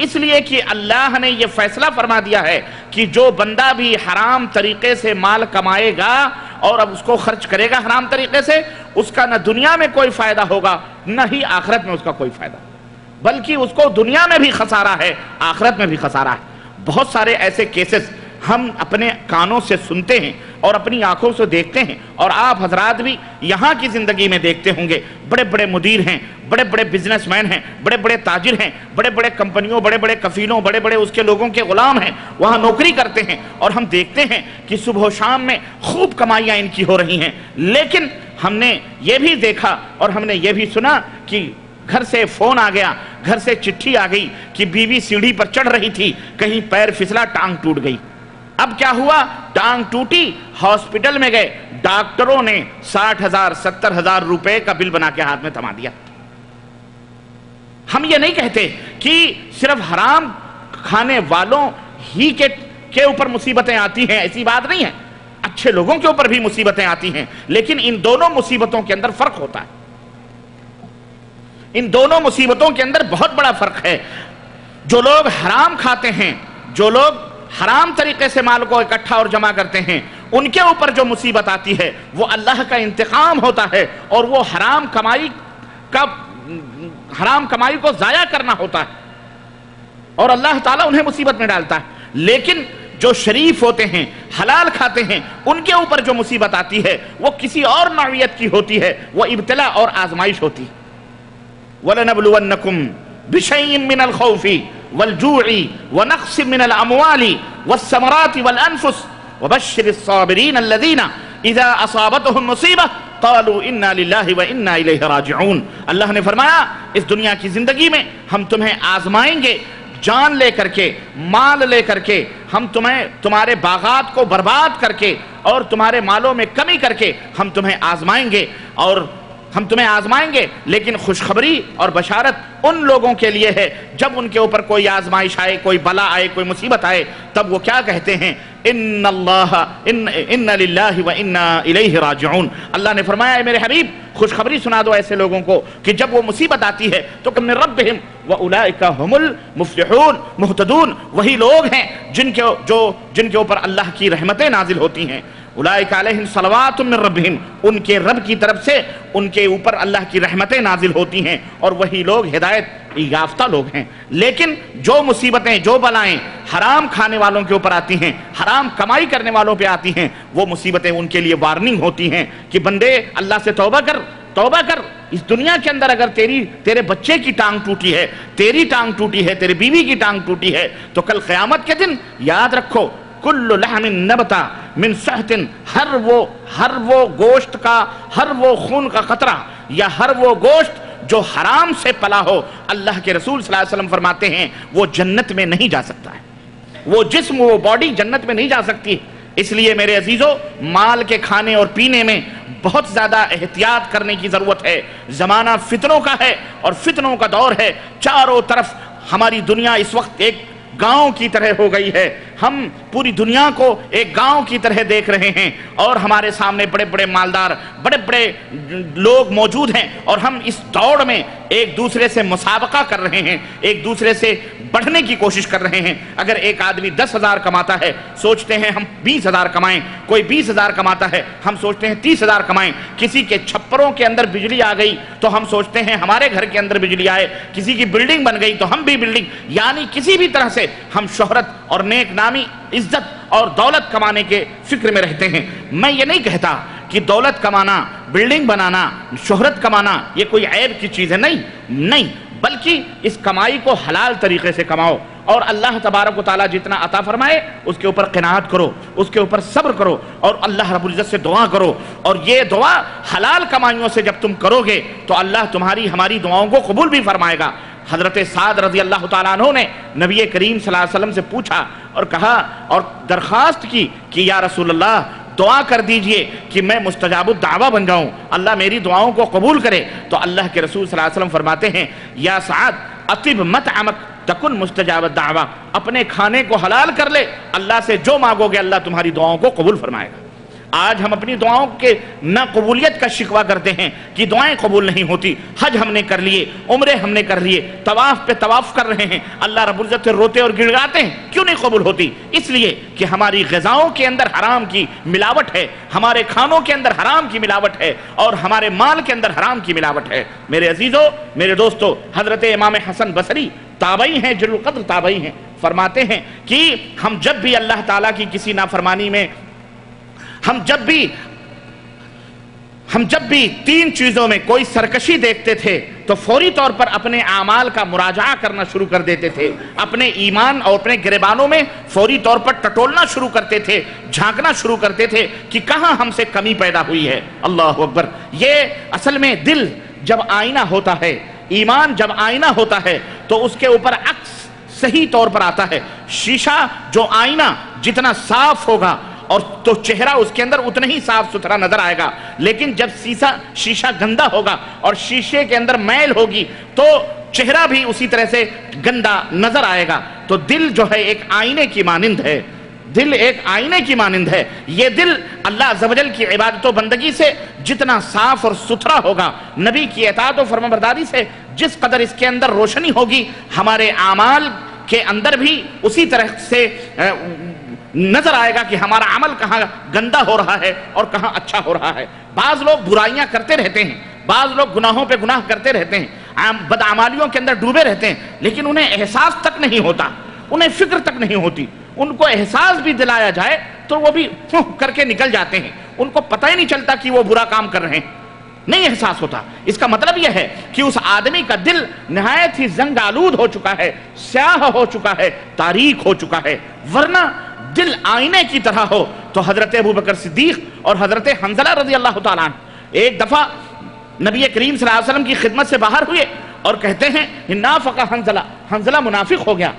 Speaker 1: اس لیے کہ اللہ نے یہ فیصلہ فرما دیا ہے کہ جو بندہ بھی حرام طریقے سے مال کمائے گا اور اب اس کو خرچ کرے گا حرام طریقے سے، اس کا نہ دنیا میں کوئی فائدہ ہوگا نہ ہی آخرت میں اس کا کوئی فائدہ، بلکہ اس کو دنیا میں بھی خسارہ ہے، آخرت میں بھی خسارہ ہے. بہت سارے ایسے کیسز ہم اپنے کانوں سے سنتے ہیں اور اپنی آنکھوں سے دیکھتے ہیں، اور آپ حضرات بھی یہاں کی زندگی میں دیکھتے ہوں گے، بڑے بڑے مدیر ہیں، بڑے بڑے بزنس مین ہیں، بڑے بڑے تاجر ہیں، بڑے بڑے کمپنیوں، بڑے بڑے کفیلوں، بڑے بڑے اس کے لوگوں کے غلام ہیں، وہاں نوکری کرتے ہیں، اور ہم دیکھتے ہیں کہ صبح و شام میں خوب کمائیاں ان کی ہو رہی ہیں۔ لیکن ہم نے یہ بھی دیکھا اور ہم نے یہ بھی سنا کہ گھر سے فون آ گیا، گھر سے چٹھی آ گئی کہ بیوی سیڑھی پر چڑھ رہی تھی، کہیں پیر پھسلا، ٹانگ ٹوٹ گئی۔ اب کیا ہوا؟ ٹانگ ٹوٹی، ہاسپٹل میں گئے، ڈاکٹروں نے 60,000 70,000 روپے کا بل بنا کے ہاتھ میں تھما دیا۔ ہم یہ نہیں کہتے کہ صرف حرام کھانے والوں ہی کے اوپر مصیبتیں آتی ہیں، ایسی بات نہیں ہے، اچھے لوگوں کے اوپر بھی مصیبتیں آتی ہیں، لیکن ان دونوں مصیبتوں کے اندر فرق ہوتا ہے۔ ان دونوں مصیبتوں کے اندر بہت بڑا فرق ہے۔ جو لوگ حرام کھاتے ہیں، جو لوگ حرام طریقے سے مال کو اکٹھا اور جمع کرتے ہیں، ان کے اوپر جو مصیبت آتی ہے وہ اللہ کا انتقام ہوتا ہے، اور وہ حرام کمائی کو ضائع کرنا ہوتا ہے، اور اللہ تعالیٰ انہیں مصیبت میں ڈالتا ہے۔ لیکن جو شریف ہوتے ہیں، حلال کھاتے ہیں، ان کے اوپر جو مصیبت آتی ہے وہ کسی اور نوعیت کی ہوتی ہے، وہ ابتلا اور آزمائش ہوتی ہے۔ وَلَنَبْلُوَنَّكُمْ بِشَيْءٍ مِّنَ الْخَوْفِ وَالْجُوعِ وَنَقْصٍ مِّنَ الْأَمْوَالِ وَالثَّمَرَاتِ وَالْأَنفُسِ وَبَشِّرِ الصَّابِرِينَ الَّذِينَ إِذَا أَصَابَتْهُمْ مُصِيبَةٌ قَالُوا إِنَّا لِلَّهِ وَإِنَّا إِلَيْهِ راجعون۔ اللہ نے فرمایا اس دنیا کی زندگی میں ہم تمہیں آزمائیں گے، جان لے کر کے، مال لے کر کے، ہم تمہارے باغات کو برباد کر کے اور تمہارے مالوں میں کمی کر کے ہم تمہیں آزمائیں گے، اور ہم تمہیں آزمائیں گے، لیکن خوشخبری اور بشارت ان لوگوں کے لیے ہے جب ان کے اوپر کوئی آزمائش آئے، کوئی بلا آئے، کوئی مصیبت آئے، تب وہ کیا کہتے ہیں؟ ان للہ و انا الیہ راجعون۔ اللہ نے فرمایا اے میرے حبیب خوشخبری سنا دو ایسے لوگوں کو کہ جب وہ مصیبت آتی ہے تو کہ من ربہم واولئک هم المفلحون مہتدون، وہی لوگ ہیں جن کے اوپر اللہ کی رحمتیں نازل ہوتی ہیں۔ اولئک علیہم صلوات من ربہم، ان کے رب کی طرف سے ان کے اوپر اللہ کی رحمتیں نازل ہوتی ہیں، اور وہی لوگ ہدایت یافتہ لوگ ہیں۔ لیکن جو مصیبتیں، جو بلائیں حرام کھانے والوں کے اوپر آتی ہیں، حرام کمائی کرنے والوں پہ آتی ہیں، وہ مصیبتیں ان کے لیے وارننگ ہوتی ہیں کہ بندے اللہ سے توبہ کر، توبہ کر۔ اس دنیا کے اندر اگر تیرے بچے کی ٹانگ ٹوٹی ہے، تیری ٹانگ ٹوٹی ہے، تیرے بیوی کی ٹانگ ٹوٹی ہے، تو کل قیامت کے دن یاد رکھو کل لحم نبتا من سحت، ہر وہ گوشت کا، ہر وہ خون کا قطرہ، یا ہر وہ گوشت جو حرام سے پلا ہو، اللہ کے رسول صلی اللہ علیہ وسلم فرماتے ہیں وہ جنت میں نہیں جا سکتا ہے، وہ جسم، وہ باڈی جنت میں نہیں جا سکتی۔ اس لیے میرے عزیزو، مال کے کھانے اور پینے میں بہت زیادہ احتیاط کرنے کی ضرورت ہے۔ زمانہ فتنوں کا ہے اور فتنوں کا دور ہے، چاروں طرف ہماری دنیا اس وقت ایک گاؤں کی طرح ہو گئی ہے، ہم پوری دنیا کو ایک گاؤں کی طرح دیکھ رہے ہیں، اور ہمارے سامنے بڑے بڑے مالدار، بڑے بڑے لوگ موجود ہیں، اور ہم اس دوڑ میں ایک دوسرے سے مسابقہ کر رہے ہیں، ایک دوسرے سے بڑھنے کی کوشش کر رہے ہیں۔ اگر ایک آدمی 10,000 کماتا ہے، سوچتے ہیں ہم 20,000 کمائیں، کوئی 20,000 کماتا ہے، ہم سوچتے ہیں 30,000 کمائیں، کسی کے چھپروں کے اندر بجلی آ گئی تو ہم سوچتے ہیں ہمارے گھر کے اندر بجلی آئے، کسی کی بلڈنگ بن گئی تو ہم بھی بلڈنگ، یعنی کسی بھی طرح سے ہم شہرت اور نیک نامی، عزت اور دولت کمانے کے فکر میں رہتے ہیں۔ میں یہ نہیں کہتا کہ دولت کمانا، بلڈنگ بنانا، شہرت کمانا یہ کوئی عیب کی چیز ہے، نہیں، بلکہ اس کمائی کو حلال طریقے سے کماؤ، اور اللہ تبارک و تعالیٰ جتنا عطا فرمائے اس کے اوپر قناعت کرو، اس کے اوپر صبر کرو، اور اللہ رب العزت سے دعا کرو، اور یہ دعا حلال کمائیوں سے جب تم کرو گے تو اللہ ہماری دعاؤں کو قبول بھی فرمائے گا۔ حضرت سعد رضی اللہ تعالیٰ عنہ نے نبی کریم صلی اللہ علیہ وسلم سے پوچھا اور کہا اور درخواست کی کہ یا رسول اللہ دعا کر دیجئے کہ میں مستجاب الدعوہ بن جاؤں، اللہ میری دعاؤں کو قبول کرے۔ تو اللہ کے رسول صلی اللہ علیہ وسلم فرماتے ہیں یا سعد اطب مطعمک تکن مستجاب الدعوہ، اپنے کھانے کو حلال کر لے، اللہ سے جو مانگو گے اللہ تمہاری دعاؤں کو قبول فرمائے گا۔ آج ہم اپنی دعاؤں کے نہ قبولیت کا شکوہ کرتے ہیں کہ دعائیں قبول نہیں ہوتی، حج ہم نے کر لیے، عمرے ہم نے کر لیے، طواف پہ طواف کر رہے ہیں، اللہ رب العزت سے روتے اور گڑگڑاتے ہیں، کیوں نہیں قبول ہوتی؟ اس لیے کہ ہماری غذاؤں کے اندر حرام کی ملاوٹ ہے، ہمارے کھانوں کے اندر حرام کی ملاوٹ ہے، اور ہمارے مال کے اندر حرام کی ملاوٹ ہے۔ میرے عزیزو، میرے دوستو، حضرت امام حسن بصری تابعی ہیں، جلیل القدر تابعی ہیں، فرماتے ہیں کہ ہم جب بھی اللہ تعالیٰ کی کسی نافرمانی میں ہم جب بھی 3 چیزوں میں کوئی سرکشی دیکھتے تھے تو فوری طور پر اپنے اعمال کا مراجعہ کرنا شروع کر دیتے تھے، اپنے ایمان اور اپنے گریبانوں میں فوری طور پر ٹٹولنا شروع کرتے تھے، جھانکنا شروع کرتے تھے کہ کہاں ہم سے کمی پیدا ہوئی ہے۔ اللہ اکبر۔ یہ اصل میں دل جب آئینہ ہوتا ہے، ایمان جب آئینہ ہوتا ہے تو اس کے اوپر عکس صحیح طور پر آتا ہے۔ شیشہ جو آئینہ جتنا صاف ہوگا اور تو چہرہ اس کے اندر اتنا ہی صاف ستھرا نظر آئے گا، لیکن جب شیشہ گندا ہوگا اور شیشے کے اندر میل ہوگی تو چہرہ بھی اسی طرح سے گندا نظر آئے گا۔ تو دل جو ہے ایک آئینے کی مانند ہے، دل ایک آئینے کی مانند ہے۔ یہ دل اللہ عز و جل کی عبادت و بندگی سے جتنا صاف اور ستھرا ہوگا، نبی کی اطاعت و فرمانبرداری سے جس قدر اس کے اندر روشنی ہوگی، ہمارے اعمال کے اندر بھی اسی طرح سے نظر آئے گا کہ ہمارا عمل کہاں گندا ہو رہا ہے اور کہاں اچھا ہو رہا ہے۔ بعض لوگ برائیاں کرتے رہتے ہیں، بعض لوگ گناہوں پہ گناہ کرتے رہتے ہیں، بدعمالیوں کے اندر ڈوبے رہتے ہیں، لیکن انہیں احساس تک نہیں ہوتا، انہیں فکر تک نہیں ہوتی۔ ان کو احساس بھی دلایا جائے تو وہ بھی کر کے نکل جاتے ہیں، ان کو پتہ ہی نہیں چلتا کہ وہ برا کام کر رہے ہیں، نہیں احساس ہوتا۔ اس کا مطلب یہ ہے کہ اس آدمی کا دل نہایت ہی زنگ آلود ہو چکا ہے، سیاہ ہو چکا ہے، تاریک ہو چکا ہے۔ ورنہ دل آئینے کی طرح ہو تو حضرت ابوبکر صدیق اور حضرت حنظلہ رضی اللہ تعالیٰ عنہ ایک دفعہ نبی کریم صلی اللہ علیہ وسلم کی خدمت سے باہر ہوئے اور کہتے ہیں نافق حنظلہ، حنظلہ منافق ہو گیا۔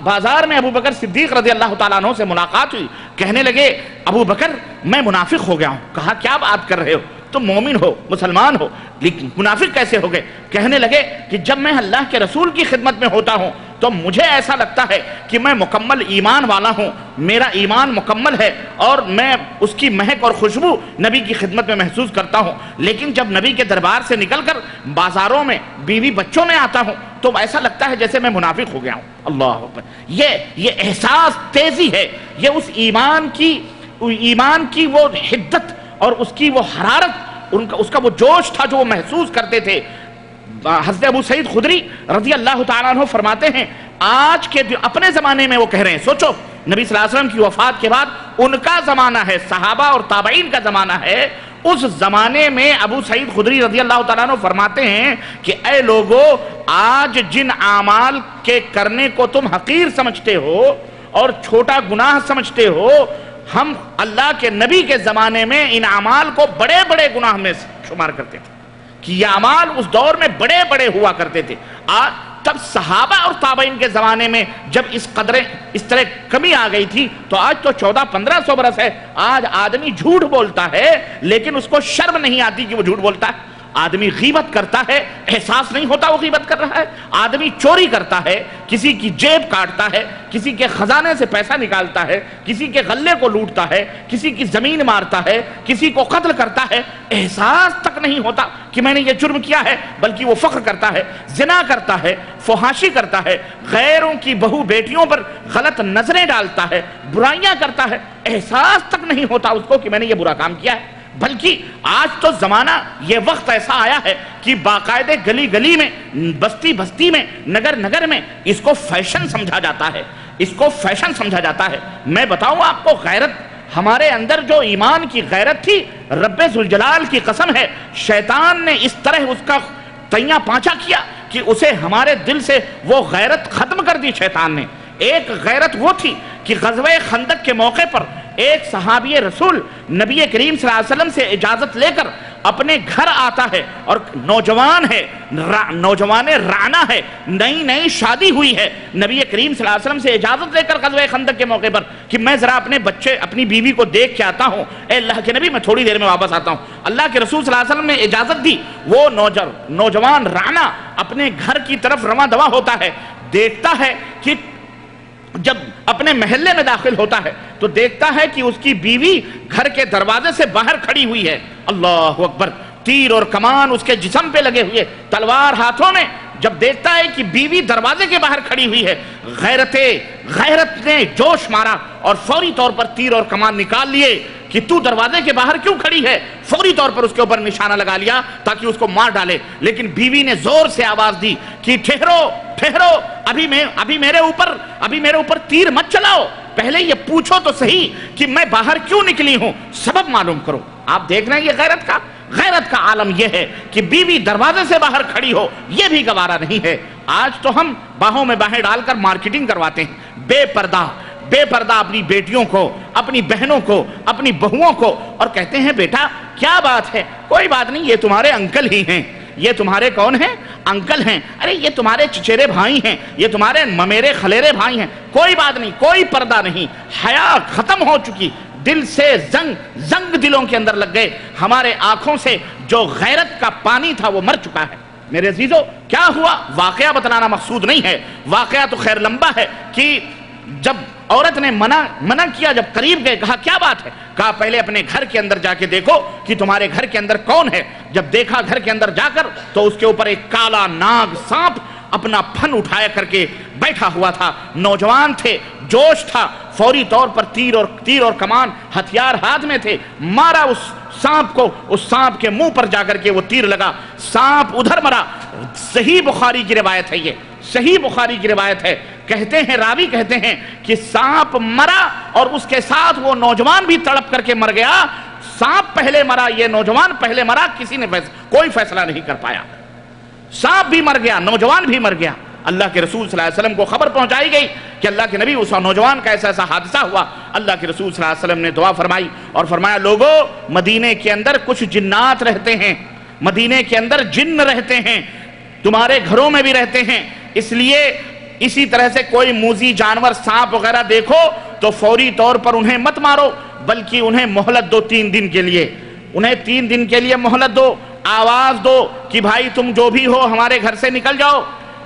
Speaker 1: بازار میں ابوبکر صدیق رضی اللہ تعالیٰ عنہ سے ملاقات ہوئی، کہنے لگے ابوبکر میں منافق ہو گیا ہوں۔ کہا کیا بات کر رہے ہو، تم مومن ہو، مسلمان ہو، لیکن منافق کیسے ہو گئے؟ کہنے لگے کہ جب میں اللہ کے رسول کی خدمت میں ہوتا ہوں تو مجھے ایسا لگتا ہے کہ میں مکمل ایمان والا ہوں، میرا ایمان مکمل ہے اور میں اس کی مہک اور خوشبو نبی کی خدمت میں محسوس کرتا ہوں، لیکن جب نبی کے دربار سے نکل کر بازاروں میں بیوی بچوں میں آتا ہوں تو ایسا لگتا ہے جیسے میں منافق ہو گیا ہوں۔ اللہ اکبر۔ یہ احساس تیزی ہے، یہ اس ایمان کی وہ حدت اور اس کی وہ حرارت، اس کا وہ جوش تھا جو وہ محسوس کرتے تھے۔ حضرت ابو سعید خدری رضی اللہ تعالیٰ عنہ فرماتے ہیں آج کے اپنے زمانے میں وہ کہہ رہے ہیں، سوچو نبی صلی اللہ علیہ وسلم کی وفات کے بعد ان کا زمانہ ہے، صحابہ اور تابعین کا زمانہ ہے، اس زمانے میں ابو سعید خدری رضی اللہ تعالیٰ عنہ فرماتے ہیں کہ اے لوگو، آج جن اعمال کے کرنے کو تم حقیر سمجھتے ہو اور چھوٹا گناہ سمجھتے ہو، ہم اللہ کے نبی کے زمانے میں ان اعمال کو بڑے بڑے گناہ میں شمار کرتے تھے، کہ یہ اعمال اس دور میں بڑے بڑے ہوا کرتے تھے۔ تب صحابہ اور تابعین کے زمانے میں جب اس طرح کمی آ گئی تھی تو آج تو 1400-1500 برس ہے، آج آدمی جھوٹ بولتا ہے لیکن اس کو شرم نہیں آتی کہ وہ جھوٹ بولتا ہے۔ آدمی غیبت کرتا ہے، احساس نہیں ہوتا وہ غیبت کر رہا ہے۔ آدمی چوری کرتا ہے، کسی کی جیب کاٹتا ہے، کسی کے خزانے سے پیسہ نکالتا ہے، کسی کے غلے کو لوٹتا ہے، کسی کی زمین مارتا ہے، کسی کو قتل کرتا ہے، احساس تک نہیں ہوتا کہ میں نے یہ جرم کیا ہے، بلکہ وہ فخر کرتا ہے، زنا کرتا ہے، فحاشی کرتا ہے، غیروں کی بہو بیٹیوں پر غلط نظریں ڈالتا ہے، برائیاں کرتا ہے، احساس تک نہیں ہوتا اس کو کہ میں نے یہ برا کام کیا ہے۔ بلکہ آج تو زمانہ، یہ وقت ایسا آیا ہے کہ باقاعدہ گلی گلی میں، بستی بستی میں، نگر نگر میں اس کو فیشن سمجھا جاتا ہے، اس کو فیشن سمجھا جاتا ہے۔ میں بتاؤں آپ کو، غیرت ہمارے اندر جو ایمان کی غیرت تھی، رب ذوالجلال کی قسم ہے، شیطان نے اس طرح اس کا تیاں پانچا کیا کہ اسے ہمارے دل سے وہ غیرت ختم کر دی شیطان نے۔ ایک غیرت وہ تھی کہ غزوہ خندق کے موقع پر ایک صحابی رسول نبی کریم صلی اللہ علیہ وسلم سے اجازت لے کر اپنے گھر آتا ہے، اور نوجوان ہے، نوجوان رانا ہے، نئی نئی شادی ہوئی ہے، نبی کریم صلی اللہ علیہ وسلم سے اجازت لے کر غزوہ خندق کے موقع پر کہ میں ذرا اپنے بچے، اپنی بیوی کو دیکھ کے آتا ہوں، اے اللہ کے نبی میں تھوڑی دیر میں واپس آتا ہوں۔ اللہ کے رسول صلی اللہ علیہ وسلم نے اجازت دی، وہ نوجوان رانا اپنے گھر کی طرف رواں دواں ہوتا ہے، دیکھتا ہے کہ جب اپنے محلے میں داخل ہوتا ہے تو دیکھتا ہے کہ اس کی بیوی گھر کے دروازے سے باہر کھڑی ہوئی ہے۔ اللہ اکبر۔ تیر اور کمان اس کے جسم پہ لگے ہوئے، تلوار ہاتھوں میں۔ جب دیکھتا ہے کہ بیوی دروازے کے باہر کھڑی ہوئی ہے، غیرت نے جوش مارا اور فوری طور پر تیر اور کمان نکال لیے، کہ تو دروازے کے باہر کیوں کھڑی ہے، فوری طور پر اس کے اوپر نشانہ لگا لیا تاکہ اس کو مار ڈالے، لیکن بیوی نے زور سے آواز دی کہ ٹھہرو، ابھی میرے اوپر تیر مت چلاؤ، پہلے یہ پوچھو تو صحیح کہ میں باہر کیوں نکلی ہوں، سبب معلوم کرو۔ آپ دیکھ رہے ہیں یہ غیرت کا عالم یہ ہے کہ بیوی دروازے سے باہر کھڑی ہو، یہ بھی گوارا نہیں ہے۔ آج تو ہم باہوں میں باہیں ڈال کر مارکیٹنگ کرواتے ہیں، بے پردہ اپنی بیٹیوں کو، اپنی بہنوں کو، اپنی بہوؤں کو، اور کہتے ہیں بیٹا کیا بات ہے، کوئی بات نہیں، یہ تمہارے انکل ہی ہیں۔ یہ تمہارے کون ہیں؟ انکل ہیں۔ ارے یہ تمہارے چچیرے بھائی ہیں، یہ تمہارے ممیرے خلیرے بھائی ہیں، کوئی بات نہیں، کوئی پردہ نہیں۔ حیا ختم ہو چکی، دل سے زنگ دلوں کے اندر لگ گئے، ہمارے آنکھوں سے جو غیرت کا پانی تھا وہ مر چکا ہے۔ میرے عزیزو کیا ہوا؟ واقعہ بتلانا مقصود نہیں ہے، واقعہ تو خیر لمبا ہے کہ جب عورت نے منع کیا، جب قریب گئے، کہا کیا بات ہے؟ کہا پہلے اپنے گھر کے اندر جا کے دیکھو کہ تمہارے گھر کے اندر کون ہے۔ جب دیکھا گھر کے اندر جا کر تو اس کے اوپر ایک کالا ناگ سانپ اپنا پھن اٹھایا کر کے بیٹھا ہوا تھا۔ نوجوان تھے، جوش تھا، فوری طور پر تیر اور کمان ہتھیار ہاتھ میں تھے، مارا اس سانپ کو، اس سانپ کے منہ پر جا کر کے وہ تیر لگا، سانپ ادھر مرا۔ صحیح بخاری کی روایت ہے، یہ صحیح بخاری کی روایت ہے، راوی کہتے ہیں کہ سانپ مرا اور اس کے ساتھ وہ نوجوان بھی تڑپ کر کے مر گیا۔ سانپ پہلے مرا، یہ نوجوان پہلے مرا، کسی نے کوئی فیصلہ نہیں کر پایا۔ سانپ بھی مر گیا، نوجوان بھی مر گیا۔ اللہ کے رسول صلی اللہ علیہ وسلم کو خبر پہنچائی گئی کہ اللہ کے نبی اس نوجوان کا ایسا حادثہ ہوا۔ اللہ کے رسول صلی اللہ علیہ وسلم نے دعا فرمائی اور فرمایا لوگو مدینے کے اندر کچھ جنات رہتے ہیں، مدینے کے اندر جن رہتے ہیں، تمہارے گھروں میں بھی رہتے ہیں، اس لیے اسی طرح سے کوئی موذی جانور سانپ وغیرہ دیکھو تو فوری طور پر انہیں مت مارو، بلکہ انہیں مہلت دو 3 دن کے لیے، انہیں 3 دن کے لیے مہلت دو، آواز دو کہ بھائی تم جو بھی ہو ہمارے گھر سے نکل جاؤ۔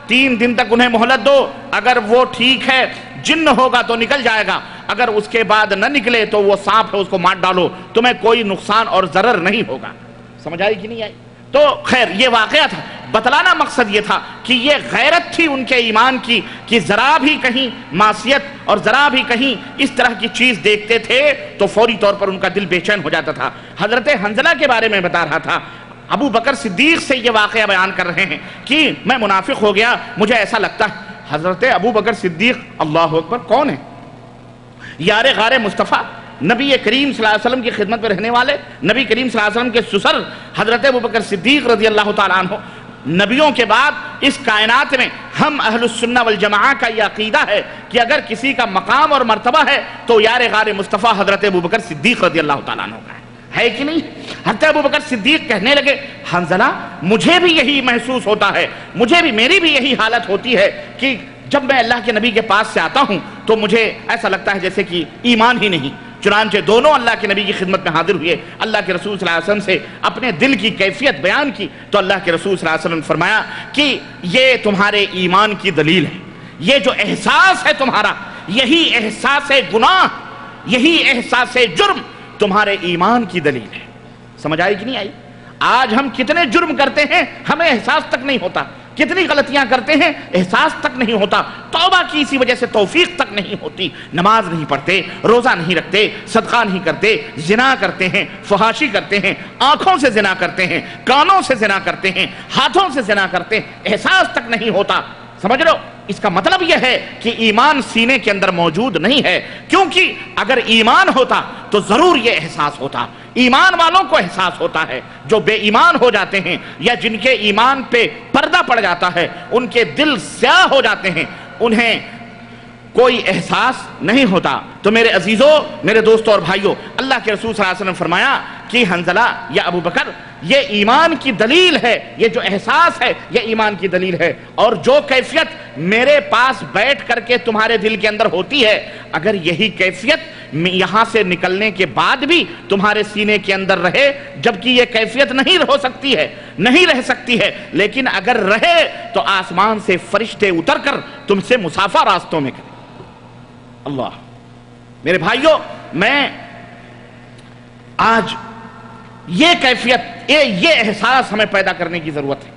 Speaker 1: 3 دن تک انہیں مہلت دو، اگر وہ ٹھیک ہے جن ہوگا تو نکل جائے گا، اگر اس کے بعد نہ نکلے تو وہ سانپ ہے اس کو مار ڈالو، تمہیں کوئی نقصان اور ضرر نہیں ہوگا۔ سمجھ آئی کہ نہیں آئی؟ تو خیر یہ واقعہ تھا، بتلانا مقصد یہ تھا کہ یہ غیرت تھی ان کے ایمان کی کہ ذرا بھی کہیں معصیت اور ذرا بھی کہیں اس طرح کی چیز دیکھتے تھے تو فوری طور پر ان کا دل بے چین ہو جاتا تھا۔ حضرت حنظلہ کے بارے میں بتا رہا تھا، ابو بکر صدیق سے یہ واقعہ بیان کر رہے ہیں کہ میں منافق ہو گیا، مجھے ایسا لگتا ہے۔ حضرت ابو بکر صدیق اللہ اکبر کون ہے؟ یار غار مصطفیٰ، نبی کریم صلی اللہ علیہ وسلم کی خدمت میں رہنے والے، نبی کریم صلی اللہ علیہ وسلم کے سسر حضرت ابو بکر صدیق رضی اللہ تعالیٰ عنہ۔ نبیوں کے بعد اس کائنات میں ہم اہل السنہ والجماعہ کا یہ عقیدہ ہے کہ اگر کسی کا مقام اور مرتبہ ہے تو یار غار مصطفیٰ حضرت ابو بکر صدیق رضی اللہ تعالیٰ عنہ کا ہے کہ نہیں؟ حضرت ابو بکر صدیق کہنے لگے حنظلہ مجھے بھی یہی محسوس ہوتا ہے، میری بھی یہی حالت ہوتی ہے کہ جب میں اللہ کے نبی کے پاس سے آتا ہوں تو مجھے ایسا لگتا ہے جیسے کہ ایمان ہی نہیں۔ چنانچہ دونوں اللہ کے نبی کی خدمت میں حاضر ہوئے، اللہ کے رسول صلی اللہ علیہ وسلم سے اپنے دل کی کیفیت بیان کی تو اللہ کے رسول صلی اللہ علیہ وسلم نے فرمایا کہ یہ تمہارے ایمان کی دلیل ہے، یہ جو احساس ہے تمہارا، یہی احساس گناہ، یہی احساس جرم تمہارے ایمان کی دلیل ہے۔ سمجھ آئی کہ نہیں آئی؟ آج ہم کتنے جرم کرتے ہیں ہمیں احساس تک نہیں ہوتا، کتنی غلطیاں کرتے ہیں احساس تک نہیں ہوتا، توبہ کی اسی وجہ سے توفیق تک نہیں ہوتی، نماز نہیں پڑھتے، روزہ نہیں رکھتے، صدقہ نہیں کرتے، زنا کرتے ہیں، فحاشی کرتے ہیں، آنکھوں سے زنا کرتے ہیں، کانوں سے زنا کرتے ہیں، ہاتھوں سے زنا کرتے ہیں، احساس تک نہیں ہوتا۔ سمجھ لو اس کا مطلب یہ ہے کہ ایمان سینے کے اندر موجود نہیں ہے، کیونکہ اگر ایمان ہوتا تو ضرور یہ احساس ہوتا۔ ایمان والوں کو احساس ہوتا ہے، جو بے ایمان ہو جاتے ہیں یا جن کے ایمان پہ پردہ پڑ جاتا ہے، ان کے دل سیاہ ہو جاتے ہیں، انہیں کوئی احساس نہیں ہوتا۔ تو میرے عزیزوں، میرے دوستوں اور بھائیوں، اللہ کے رسول صلی اللہ علیہ وسلم نے فرمایا کہ حنظلہ یا ابو بکر یہ ایمان کی دلیل ہے، یہ جو احساس ہے یہ ایمان کی دلیل ہے، اور جو کیفیت میرے پاس بیٹھ کر کے تمہارے دل کے اندر ہوتی ہے، اگر یہی کیفیت یہاں سے نکلنے کے بعد بھی تمہارے سینے کے اندر رہے، جبکہ یہ کیفیت نہیں ہو سکتی ہے، نہیں رہ سکتی ہے، لیکن اگر رہے تو آسمان سے فرشتے اتر کر تم سے مسافہ راستوں میں کریں۔ اللہ، میرے بھائیوں، میں آج یہ کیفیت، یہ احساس ہمیں پیدا کرنے کی ضرورت ہے۔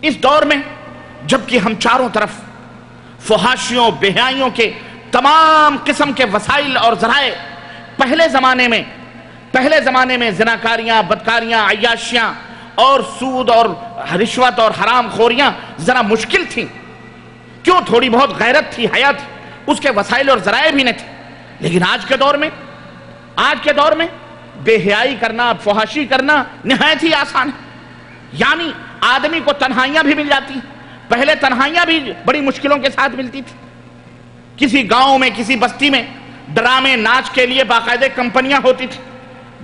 Speaker 1: اس دور میں جبکہ ہم چاروں طرف فحاشیوں، بے حیائیوں کے تمام قسم کے وسائل اور ذرائع پہلے زمانے میں زناکاریاں، بدکاریاں، عیاشیاں اور سود اور رشوت اور حرام خوریاں ذرا مشکل تھیں. کیوں؟ تھوڑی بہت غیرت تھی، حیا تھی، اس کے وسائل اور ذرائع بھی نہ تھے. لیکن آج کے دور میں بے حیائی کرنا، فحاشی کرنا نہایت ہی آسان ہے. یعنی آدمی کو تنہائیاں بھی مل جاتی ہیں. پہلے تنہائیاں بھی بڑی مشکلوں کے ساتھ ملتی تھی. کسی گاؤں میں، کسی بستی میں ڈرامے ناچ کے لیے باقاعدہ کمپنیاں ہوتی تھی.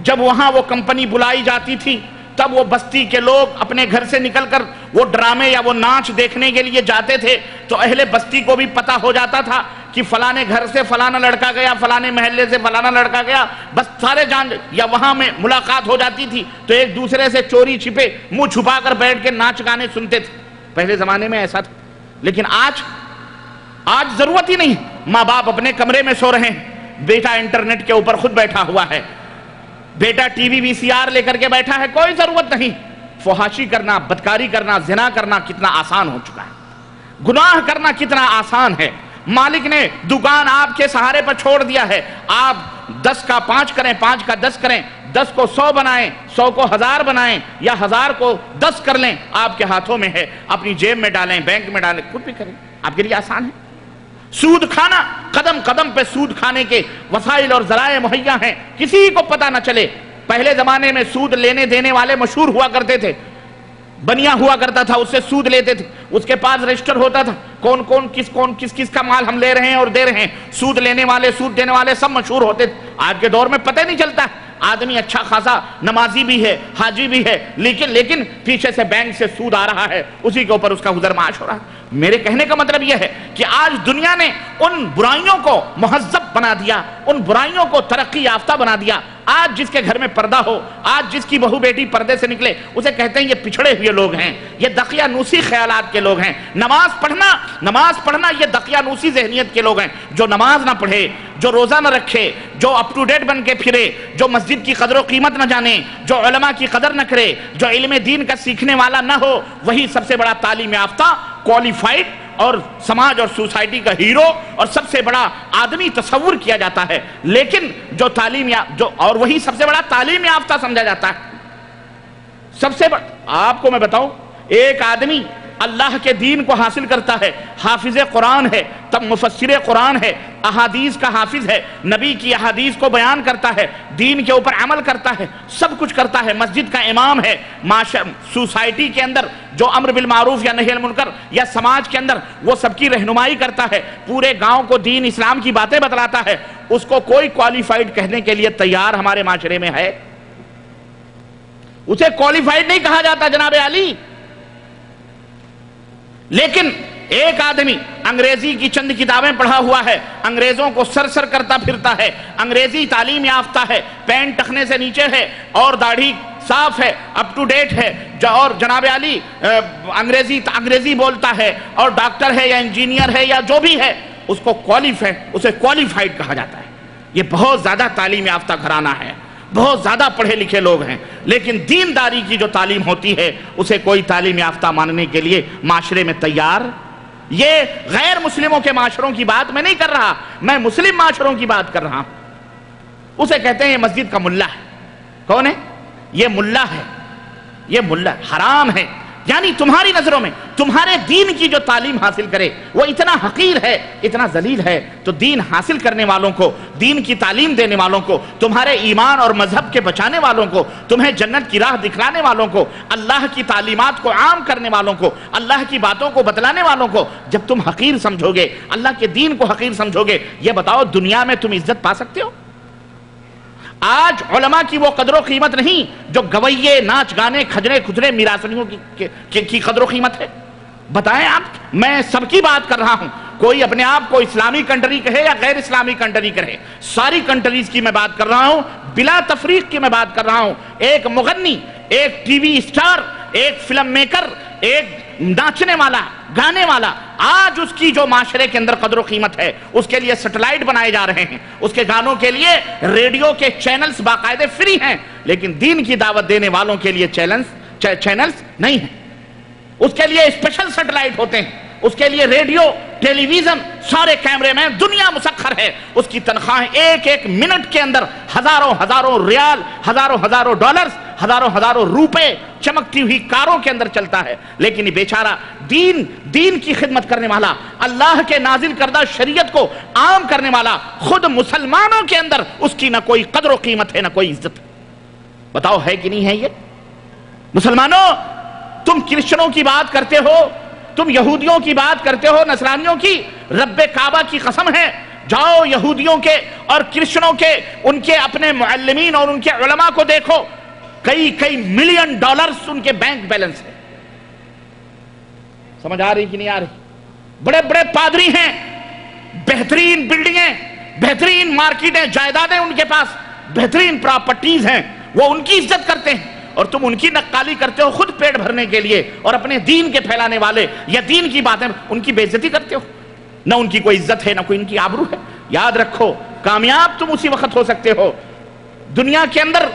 Speaker 1: جب وہاں وہ کمپنی بلائی جاتی تھی تب وہ بستی کے لوگ اپنے گھر سے نکل کر وہ ڈرامے یا وہ ناچ دیکھنے کے لیے جاتے تھے. تو اہل بستی کو بھی پتا ہو جاتا تھا کہ فلانے گھر سے فلانا لڑکا گیا، فلانے محلے سے فلانا لڑکا گیا. بس سارے یا وہاں میں ملاقات ہو جاتی تھی تو ایک دوسرے سے چوری چھپے منہ چھپا کر بیٹھ کے ناچ گانے سنتے تھے. پہلے زمانے میں ایسا تھا. لیکن آج ضرورت ہی نہیں. ماں باپ اپنے کمرے میں سو رہے ہیں، بیٹا انٹرنیٹ کے اوپر خود بیٹھا ہوا ہے، بیٹا ٹی وی VCR لے کر کے بیٹھا ہے. کوئی ضرورت نہیں. فحاشی کرنا، بدکاری کرنا، زنا کرنا کتنا آسان ہو چکا ہے. گناہ کرنا کتنا آسان ہے. مالک نے دکان آپ کے سہارے پر چھوڑ دیا ہے. آپ 10 کا 5 کریں، 5 کا 10 کریں، 10 کو 100 بنائیں، 100 کو 1000 بنائیں، یا 1000 کو 10 کر لیں. آپ کے ہاتھوں میں ہے. اپنی جیب میں ڈالیں، بینک میں ڈالیں، کچھ بھی کریں، آپ کے لیے آسان ہے. سود کھانا، قدم قدم پہ سود کھانے کے وسائل اور ذرائع مہیا ہیں، کسی کو پتہ نہ چلے. پہلے زمانے میں سود لینے دینے والے مشہور ہوا کرتے تھے. بنیا ہوا کرتا تھا، اس سے سود لیتے تھے. اس کے پاس رجسٹر ہوتا تھا، کون کس کا مال ہم لے رہے ہیں اور دے رہے ہیں. سود لینے والے، سود دینے والے سب مشہور ہوتے تھے. آج کے دور میں پتہ نہیں چلتا. آدمی اچھا خاصا نمازی بھی ہے، حاجی بھی ہے، لیکن پیچھے سے بینک سے سود آ رہا ہے، اسی کے اوپر اس کا گزر معاش ہو رہا ہے. میرے کہنے کا مطلب یہ ہے کہ آج دنیا نے ان برائیوں کو مہذب بنا دیا، ان برائیوں کو ترقی یافتہ بنا دیا. آج جس کے گھر میں پردہ ہو، آج جس کی بہو بیٹی پردے سے نکلے، اسے کہتے ہیں یہ پچھڑے ہوئے لوگ ہیں، یہ دقیانوسی خیالات کے لوگ ہیں. نماز پڑھنا یہ دقیانوسی ذہنیت کے لوگ ہیں. جو نماز نہ پڑھے، جو روزہ نہ رکھے، جو اپ ٹو ڈیٹ بن کے پھرے، جو مسجد کی قدر و قیمت نہ جانے، جو علماء کی قدر نہ کرے، جو علم دین کا سیکھنے والا نہ ہو، وہی سب سے بڑا تعلیم یافتہ، کوالیفائڈ اور سماج اور سوسائٹی کا ہیرو اور سب سے بڑا آدمی تصور کیا جاتا ہے. لیکن اور وہی سب سے بڑا تعلیم یافتہ سمجھا جاتا ہے. سب سے بڑا، آپ کو میں بتاؤں، ایک آدمی اللہ کے دین کو حاصل کرتا ہے، حافظ قرآن ہے، تب مفسر قرآن ہے، احادیث کا حافظ ہے، نبی کی احادیث کو بیان کرتا ہے، دین کے اوپر عمل کرتا ہے، سب کچھ کرتا ہے، مسجد کا امام ہے، سوسائٹی کے اندر جو امر بالمعروف یا نہی المنکر یا سماج کے اندر وہ سب کی رہنمائی کرتا ہے، پورے گاؤں کو دین اسلام کی باتیں بتلاتا ہے. اس کو کوئی کوالیفائڈ کہنے کے لیے تیار ہمارے معاشرے میں ہے؟ اسے کوالیفائڈ نہیں کہا جاتا جناب علی. لیکن ایک آدمی انگریزی کی چند کتابیں پڑھا ہوا ہے، انگریزوں کو سر کرتا پھرتا ہے، انگریزی تعلیم یافتہ ہے، پینٹ ٹخنے سے نیچے ہے اور داڑھی صاف ہے، اپ ٹو ڈیٹ ہے، اور جناب علی انگریزی بولتا ہے اور ڈاکٹر ہے یا انجینئر ہے یا جو بھی ہے، اسے کوالیفائڈ کہا جاتا ہے. یہ بہت زیادہ تعلیم یافتہ گھرانہ ہے، بہت زیادہ پڑھے لکھے لوگ ہیں. لیکن دینداری کی جو تعلیم ہوتی ہے اسے کوئی تعلیم یافتہ ماننے کے لیے معاشرے میں تیار. یہ غیر مسلموں کے معاشروں کی بات میں نہیں کر رہا، میں مسلم معاشروں کی بات کر رہا ہوں. اسے کہتے ہیں یہ مسجد کا ملا ہے. کون ہے یہ؟ ملا ہے. یہ ملا حرام ہے. یعنی تمہاری نظروں میں تمہارے دین کی جو تعلیم حاصل کرے وہ اتنا حقیر ہے، اتنا ذلیل ہے، تو دین حاصل کرنے والوں کو، دین کی تعلیم دینے والوں کو، تمہارے ایمان اور مذہب کے بچانے والوں کو، تمہیں جنت کی راہ دکھلانے والوں کو، اللہ کی تعلیمات کو عام کرنے والوں کو، اللہ کی باتوں کو بتلانے والوں کو جب تم حقیر سمجھو گے، اللہ کے دین کو حقیر سمجھو گے، یہ بتاؤ دنیا میں تم عزت پا سکتے ہو؟ آج علماء کی وہ قدر و قیمت نہیں جو گویے، ناچ گانے، کھجرے کھجرے میراثنیوں کی قدر و قیمت ہے. بتائیں آپ، میں سب کی بات کر رہا ہوں، کوئی اپنے آپ کو اسلامی کنٹری کہے یا غیر اسلامی کنٹری کہے، ساری کنٹریز کی میں بات کر رہا ہوں، بلا تفریق کی میں بات کر رہا ہوں. ایک مغنی، ایک ٹی وی اسٹار، ایک فلم میکر، ایک ناچنے والا، گانے والا، آج اس کی جو معاشرے کے اندر قدر و قیمت ہے، اس کے لیے سیٹلائٹ بنائے جا رہے ہیں، اس کے گانوں کے لیے ریڈیو کے چینلز باقاعدہ فری ہیں، لیکن دین کی دعوت دینے والوں کے لیے چینلز نہیں ہیں. اس کے لیے اسپیشل سیٹلائٹ ہوتے ہیں. اس کے لیے ریڈیو، ٹیلی ویژن، سارے کیمرے میں، دنیا مسخر ہے، اس کی تنخواہیں ایک ایک منٹ کے اندر ہزاروں ہزاروں ریال، ہزاروں ہزاروں ڈالرز، ہزاروں ہزاروں روپے چمکتی ہوئی کاروں کے اندر چلتا ہے، لیکن یہ بیچارہ دین کی خدمت کرنے والا، اللہ کے نازل کردہ شریعت کو عام کرنے والا، خود مسلمانوں کے اندر اس کی نہ کوئی قدر و قیمت ہے، نہ کوئی عزت ہے۔ بتاؤ ہے کہ نہیں ہے یہ؟ مسلمانوں، تم کرسچنوں کی بات کرتے ہو، تم یہودیوں کی بات کرتے ہو، نصرانیوں کی، رب کعبہ کی قسم ہے، جاؤ یہودیوں کے اور کرسچنوں کے، ان کے اپنے معلمین اور ان کے علماء کو دیکھو، کئی ملین ڈالرز ان کے بینک بیلنس ہے۔ سمجھ آ رہی کہ نہیں آ رہی؟ بڑے بڑے پادری ہیں، بہترین بلڈنگیں، بہترین مارکیٹیں، جائیدادیں ان کے پاس، بہترین پراپرٹیز ہیں، وہ ان کی عزت کرتے ہیں، اور تم ان کی نقالی کرتے ہو خود پیٹ بھرنے کے لیے، اور اپنے دین کے پھیلانے والے یا دین کی باتیں ان کی بے عزتی کرتے ہو۔ نہ ان کی کوئی عزت ہے، نہ کوئی ان کی آبرو ہے۔ یاد رکھو، کامیاب تم اسی وقت ہو سکتے ہو، دنیا کے اندر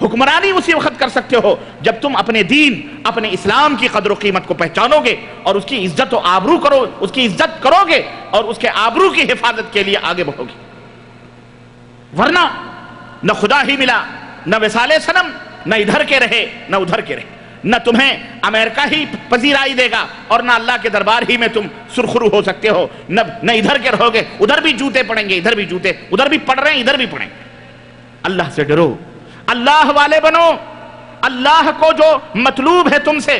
Speaker 1: حکمرانی اسی وقت کر سکتے ہو جب تم اپنے دین، اپنے اسلام کی قدر و قیمت کو پہچانو گے اور اس کی عزت و آبرو کرو، اس کی عزت کرو گے اور اس کے آبرو کی حفاظت کے لیے آگے بڑھو گے۔ ورنہ نہ خدا ہی ملا، نہ وصال صنم، نہ ادھر کے رہے نہ ادھر کے رہے، نہ تمہیں امریکہ ہی پذیرائی دے گا اور نہ اللہ کے دربار ہی میں تم سرخرو ہو سکتے ہو، نہ ادھر کے رہو گے، ادھر بھی جوتے پڑیں گے، ادھر بھی جوتے، ادھر بھی پڑھ رہے ہیں ادھر بھی پڑھیں گے۔ اللہ سے ڈرو، اللہ والے بنو، اللہ کو جو مطلوب ہے تم سے،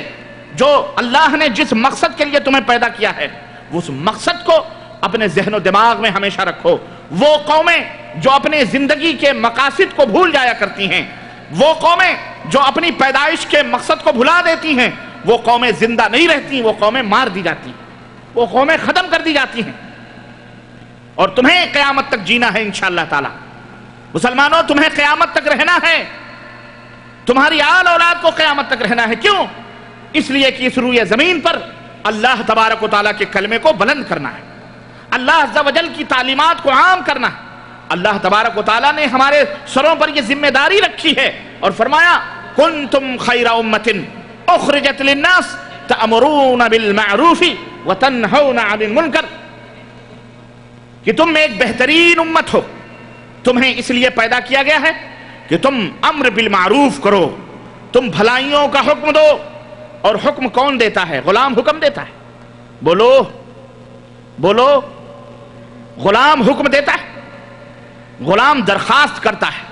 Speaker 1: جو اللہ نے جس مقصد کے لیے تمہیں پیدا کیا ہے، اس مقصد کو اپنے ذہن و دماغ میں ہمیشہ رکھو۔ وہ قومیں جو اپنے زندگی کے مقاصد کو بھول جایا کرتی ہیں، وہ قومیں جو اپنی پیدائش کے مقصد کو بھلا دیتی ہیں، وہ قومیں زندہ نہیں رہتی، وہ قومیں مار دی جاتی ہیں، وہ قومیں ختم کر دی جاتی ہیں، اور تمہیں قیامت تک جینا ہے انشاءاللہ تعالی۔ مسلمانوں، تمہیں قیامت تک رہنا ہے، تمہاری آل اولاد کو قیامت تک رہنا ہے۔ کیوں؟ اس لیے کہ اس روئے زمین پر اللہ تبارک و تعالیٰ کے کلمے کو بلند کرنا ہے، اللہ عز و جل کی تعلیمات کو عام کرنا ہے۔ اللہ تبارک و تعالیٰ نے ہمارے سروں پر یہ ذمہ داری رکھی ہے اور فرمایا کنتم خیر امۃ اخرجت للناس تأمرون بالمعروف وتنہون عن المنکر، کہ تم ایک بہترین امت ہو، تمہیں اس لیے پیدا کیا گیا ہے کہ تم امر بالمعروف کرو، تم بھلائیوں کا حکم دو۔ اور حکم کون دیتا ہے؟ غلام حکم دیتا ہے۔ بولو بولو، غلام حکم دیتا ہے، غلام درخواست کرتا ہے،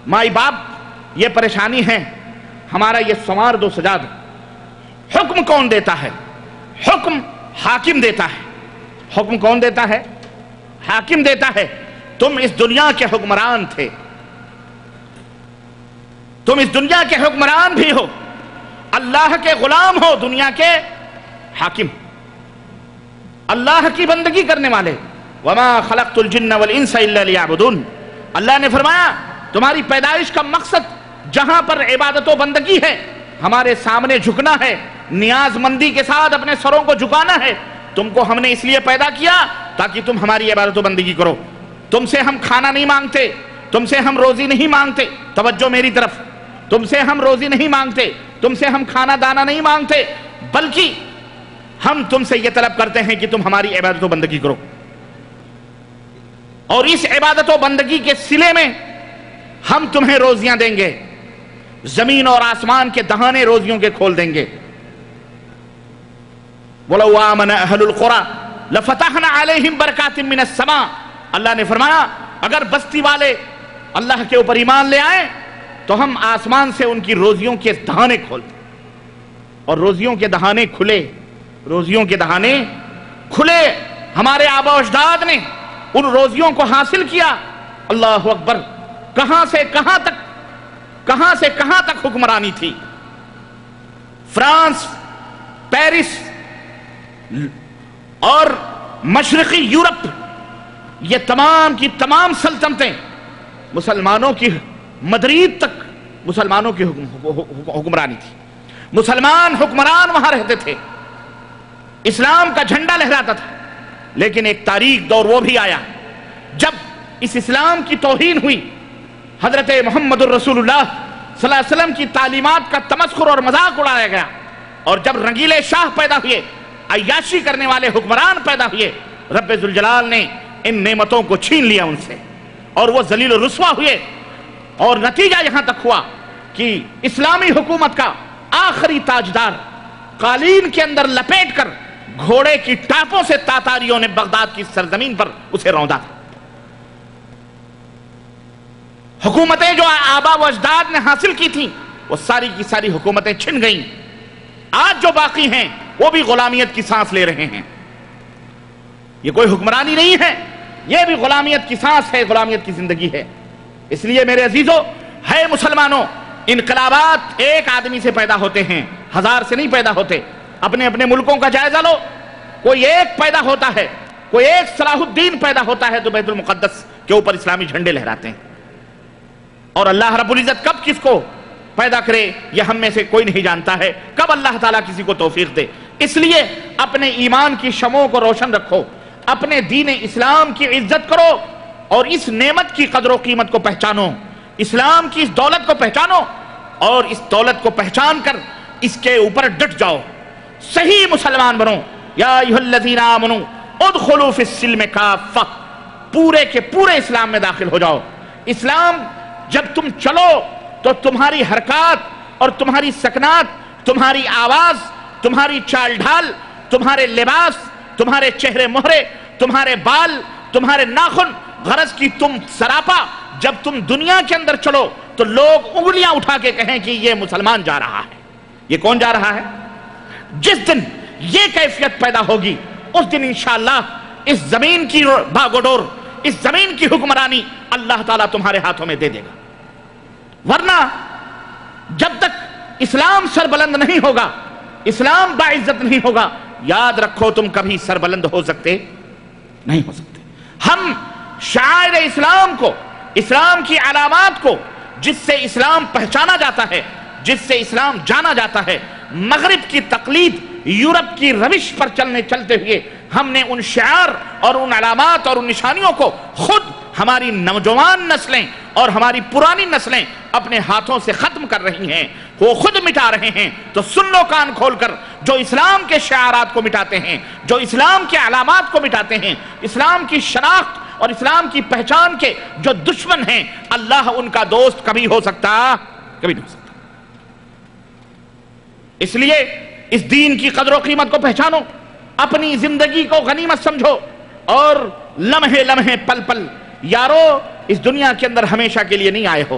Speaker 1: مائی باپ یہ پریشانی ہے، ہمارا یہ سنوار دو، سجا دو۔ حکم کون دیتا ہے؟ حکم حاکم دیتا ہے۔ حکم کون دیتا ہے؟ حاکم دیتا ہے۔ تم اس دنیا کے حکمران تھے، تم اس دنیا کے حکمران بھی ہو، اللہ کے غلام ہو، دنیا کے حاکم، اللہ کی بندگی کرنے والے۔ وَمَا خَلَقْتُ الْجِنَّ وَالْإِنسَ إِلَّا لِيَعْبُدُونَ، اللہ نے فرمایا تمہاری پیدائش کا مقصد جہاں پر عبادت و بندگی ہے، ہمارے سامنے جھکنا ہے، نیاز مندی کے ساتھ اپنے سروں کو جھکانا ہے۔ تم کو ہم نے اس لیے پیدا کیا تاکہ تم ہماری عبادت و بندگی کرو۔ تم سے ہم کھانا نہیں مانگتے، تم سے ہم روزی نہیں مانگتے، توجہ میری طرف، تم سے ہم روزی نہیں مانگتے، تم سے ہم کھانا دانا نہیں مانگتے، بلکہ ہم تم سے یہ طلب کرتے ہیں کہ تم ہماری عبادت و بندگی کرو، اور اس عبادت و بندگی کے صلے میں ہم تمہیں روزیاں دیں گے، زمین اور آسمان کے دہانے روزیوں کے کھول دیں گے۔ وَلَوْ آمَنَ أَهْلُ الْقُرَى لَفَتَحْنَا عَلَيْهِمْ بَرَكَاتٍ مِّنَ السَّمَاءِ، اللہ نے فرمایا اگر بستی والے اللہ کے اوپر ایمان لے آئیں تو ہم آسمان سے ان کی روزیوں کے دہانے کھولتے، اور روزیوں کے دہانے کھلے، روزیوں کے دہانے کھلے۔ ہمارے آبا و اجداد نے ان روزیوں کو حاصل کیا۔ اللہ اکبر، کہاں سے کہاں تک، کہاں سے کہاں تک حکمرانی تھی۔ فرانس، پیرس اور مشرقی یورپ، یہ تمام کی تمام سلطنتیں مسلمانوں کی، مدرید تک مسلمانوں کی حکمرانی تھی، مسلمان حکمران وہاں رہتے تھے، اسلام کا جھنڈا لہراتا تھا۔ لیکن ایک تاریخ دور وہ بھی آیا جب اس اسلام کی توہین ہوئی، حضرت محمد الرسول اللہ صلی اللہ علیہ وسلم کی تعلیمات کا تمسخر اور مذاق اڑایا گیا، اور جب رنگیلے شاہ پیدا ہوئے، عیاشی کرنے والے حکمران پیدا ہوئے، رب ذوالجلال نے ان نعمتوں کو چھین لیا ان سے، اور وہ ذلیل و رسوا ہوئے، اور نتیجہ یہاں تک ہوا کہ اسلامی حکومت کا آخری تاجدار قالین کے اندر لپیٹ کر گھوڑے کی ٹاپوں سے تاتاریوں نے بغداد کی سرزمین پر اسے روندا تھا۔ حکومتیں جو آبا و اجداد نے حاصل کی تھیں وہ ساری کی ساری حکومتیں چھن گئیں، آج جو باقی ہیں وہ بھی غلامیت کی سانس لے رہے ہیں۔ یہ کوئی حکمرانی نہیں ہے، یہ بھی غلامیت کی سانس ہے، غلامیت کی زندگی ہے۔ اس لیے میرے عزیزو، ہے مسلمانوں، انقلابات ایک آدمی سے پیدا ہوتے ہیں، ہزار سے نہیں پیدا ہوتے۔ اپنے اپنے ملکوں کا جائزہ لو، کوئی ایک پیدا ہوتا ہے، کوئی ایک صلاح الدین پیدا ہوتا ہے تو بیت المقدس کے اوپر اسلامی جھنڈے لہراتے ہیں، اور اللہ رب العزت کب کس کو پیدا کرے یہ ہم میں سے کوئی نہیں جانتا ہے، کب اللہ تعالیٰ کسی کو توفیق دے۔ اس لیے اپنے ایمان کی شمعوں کو روشن رکھو، اپنے دین اسلام کی عزت کرو، اور اس نعمت کی قدر و قیمت کو پہچانو، اسلام کی اس دولت کو پہچانو، اور اس دولت کو پہچان کر اس کے اوپر ڈٹ جاؤ، صحیح مسلمان بنو۔ یا ایھا الذین آمنوا ادخلوا فی السلم کافہ، پورے کے پورے اسلام میں داخل ہو جاؤ۔ اسلام جب تم چلو تو تمہاری حرکات اور تمہاری سکنات، تمہاری آواز، تمہاری چال ڈھال، تمہارے لباس، تمہارے چہرے مہرے، تمہارے بال، تمہارے ناخن، غرض کی تم سراپا، جب تم دنیا کے اندر چلو تو لوگ انگلیاں اٹھا کے کہیں کہ یہ مسلمان جا رہا ہے۔ یہ کون جا رہا ہے؟ جس دن یہ کیفیت پیدا ہوگی اس دن انشاءاللہ اس زمین کی باگوڈور، اس زمین کی حکمرانی اللہ تعالیٰ تمہارے ہاتھوں میں دے دے گا۔ ورنہ جب تک اسلام سربلند نہیں ہوگا، اسلام باعزت نہیں ہوگا، یاد رکھو تم کبھی سربلند ہو سکتے نہیں ہو سکتے۔ ہم شعائر اسلام کو، اسلام کی علامات کو، جس سے اسلام پہچانا جاتا ہے، جس سے اسلام جانا جاتا ہے، مغرب کی تقلید، یورپ کی روش پر چلتے ہوئے ہم نے ان شعار اور ان علامات اور ان نشانیوں کو خود ہماری نوجوان نسلیں اور ہماری پرانی نسلیں اپنے ہاتھوں سے ختم کر رہی ہیں، وہ خود مٹا رہے ہیں۔ تو سن لو کان کھول کر، جو اسلام کے شعارات کو مٹاتے ہیں، جو اسلام کے علامات کو مٹاتے ہیں، اسلام کی شناخت اور اسلام کی پہچان کے جو دشمن ہیں، اللہ ان کا دوست کبھی ہو سکتا؟ کبھی نہیں ہو سکتا۔ اس لیے اس دین کی قدر و قیمت کو پہچانو، اپنی زندگی کو غنیمت سمجھو، اور لمحے لمحے پل پل، یارو اس دنیا کے اندر ہمیشہ کے لیے نہیں آئے ہو،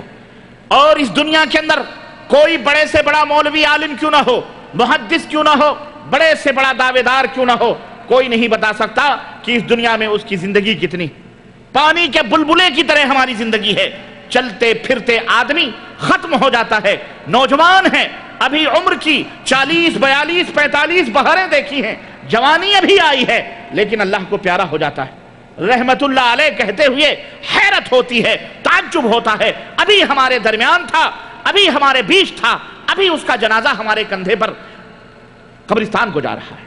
Speaker 1: اور اس دنیا کے اندر کوئی بڑے سے بڑا مولوی عالم کیوں نہ ہو، محدث کیوں نہ ہو، بڑے سے بڑا دعوے دار کیوں نہ ہو، کوئی نہیں بتا سکتا کہ اس دنیا میں اس کی زندگی کتنی پانی کے بلبلے کی طرح ہماری زندگی ہے۔ چلتے پھرتے آدمی ختم ہو جاتا ہے۔ نوجوان ہے، ابھی عمر کی 40 42 45 بہاریں دیکھی ہیں، جوانی ابھی آئی ہے، لیکن اللہ کو پیارا ہو جاتا ہے۔ رحمت اللہ علیہ کہتے ہوئے حیرت ہوتی ہے، تعجب ہوتا ہے، ابھی ہمارے درمیان تھا، ابھی ہمارے بیچ تھا، ابھی اس کا جنازہ ہمارے کندھے پر قبرستان کو جا رہا ہے،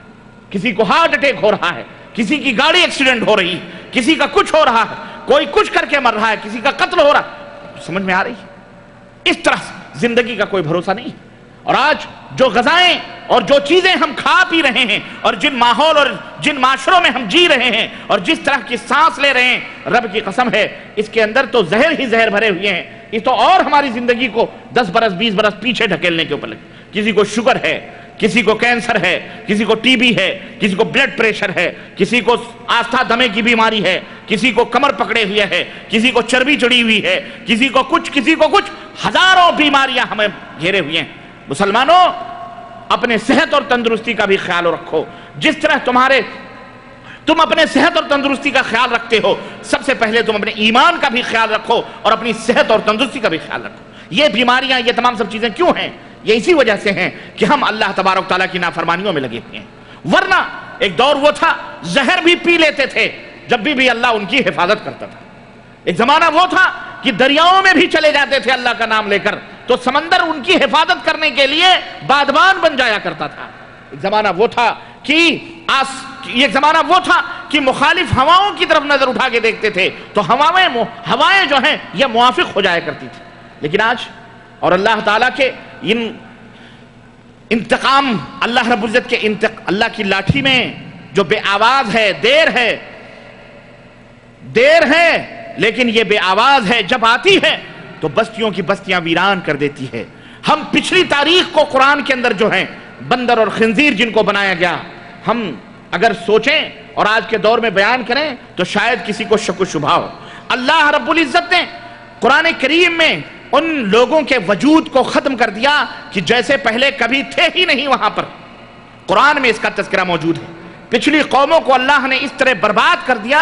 Speaker 1: کسی کو ہارٹ اٹیک ہو رہا ہے، کسی کی گاڑی ایکسیڈنٹ ہو رہی، کسی کا کچھ ہو رہا ہے، کوئی کچھ کر کے مر رہا ہے، کسی کا قتل ہو رہا ہے۔ سمجھ میں آ رہی ہے؟ اس طرح زندگی کا کوئی بھروسہ نہیں۔ اور آج جو غذائیں اور جو چیزیں ہم کھا پی رہے ہیں، اور جن ماحول اور جن معاشروں میں ہم جی رہے ہیں، اور جس طرح کی سانس لے رہے ہیں، رب کی قسم ہے اس کے اندر تو زہر ہی زہر بھرے ہوئے ہیں۔ یہ تو اور ہماری زندگی کو 10 برس 20 برس پیچھے ڈھکیلنے کے اوپر لگے۔ کسی کو شوگر ہے، کسی کو کینسر ہے، کسی کو ٹی بی ہے، کسی کو بلڈ پریشر ہے، کسی کو آستھا دمے کی بیماری ہے، کسی کو کمر پکڑے ہوئے ہے، کسی کو چربی چڑھی ہوئی ہے، کسی کو کچھ، ہزاروں بیماریاں ہمیں گھیرے ہوئے ہیں۔ مسلمانوں، اپنے صحت اور تندرستی کا بھی خیال رکھو۔ جس طرح تم اپنے صحت اور تندرستی کا خیال رکھتے ہو، سب سے پہلے تم اپنے ایمان کا بھی خیال رکھو اور اپنی صحت اور تندرستی کا بھی خیال رکھو۔ یہ بیماریاں، یہ تمام سب چیزیں کیوں ہیں؟ یہ اسی وجہ سے ہیں کہ ہم اللہ تبارک تعالیٰ کی نافرمانیوں میں لگے ہوئے ہیں۔ ورنہ ایک دور وہ تھا زہر بھی پی لیتے تھے جب بھی اللہ ان کی حفاظت کرتا تھا۔ ایک زمانہ وہ تھا کہ دریاؤں میں بھی چلے جاتے تھے اللہ کا نام لے کر، تو سمندر ان کی حفاظت کرنے کے لیے بادبان بن جایا کرتا تھا۔ ایک زمانہ وہ تھا کہ مخالف ہواؤں کی طرف نظر اٹھا کے دیکھتے تھے تو ہوائیں جو ہیں یہ موافق ہو جایا کرتی تھی۔ لیکن آج اور اللہ تعالیٰ کے ان انتقام اللہ رب العزت کے اللہ کی لاٹھی میں جو بے آواز ہے، دیر ہے لیکن یہ بے آواز ہے، جب آتی ہے تو بستیوں کی بستیاں ویران کر دیتی ہے۔ ہم پچھلی تاریخ کو قرآن کے اندر جو ہیں بندر اور خنزیر جن کو بنایا گیا، ہم اگر سوچیں اور آج کے دور میں بیان کریں تو شاید کسی کو شک و شبہ ہو۔ اللہ رب العزت نے قرآن کریم میں ان لوگوں کے وجود کو ختم کر دیا کہ جیسے پہلے کبھی تھے ہی نہیں وہاں پر۔ قرآن میں اس کا تذکرہ موجود ہے۔ پچھلی قوموں کو اللہ نے اس طرح برباد کر دیا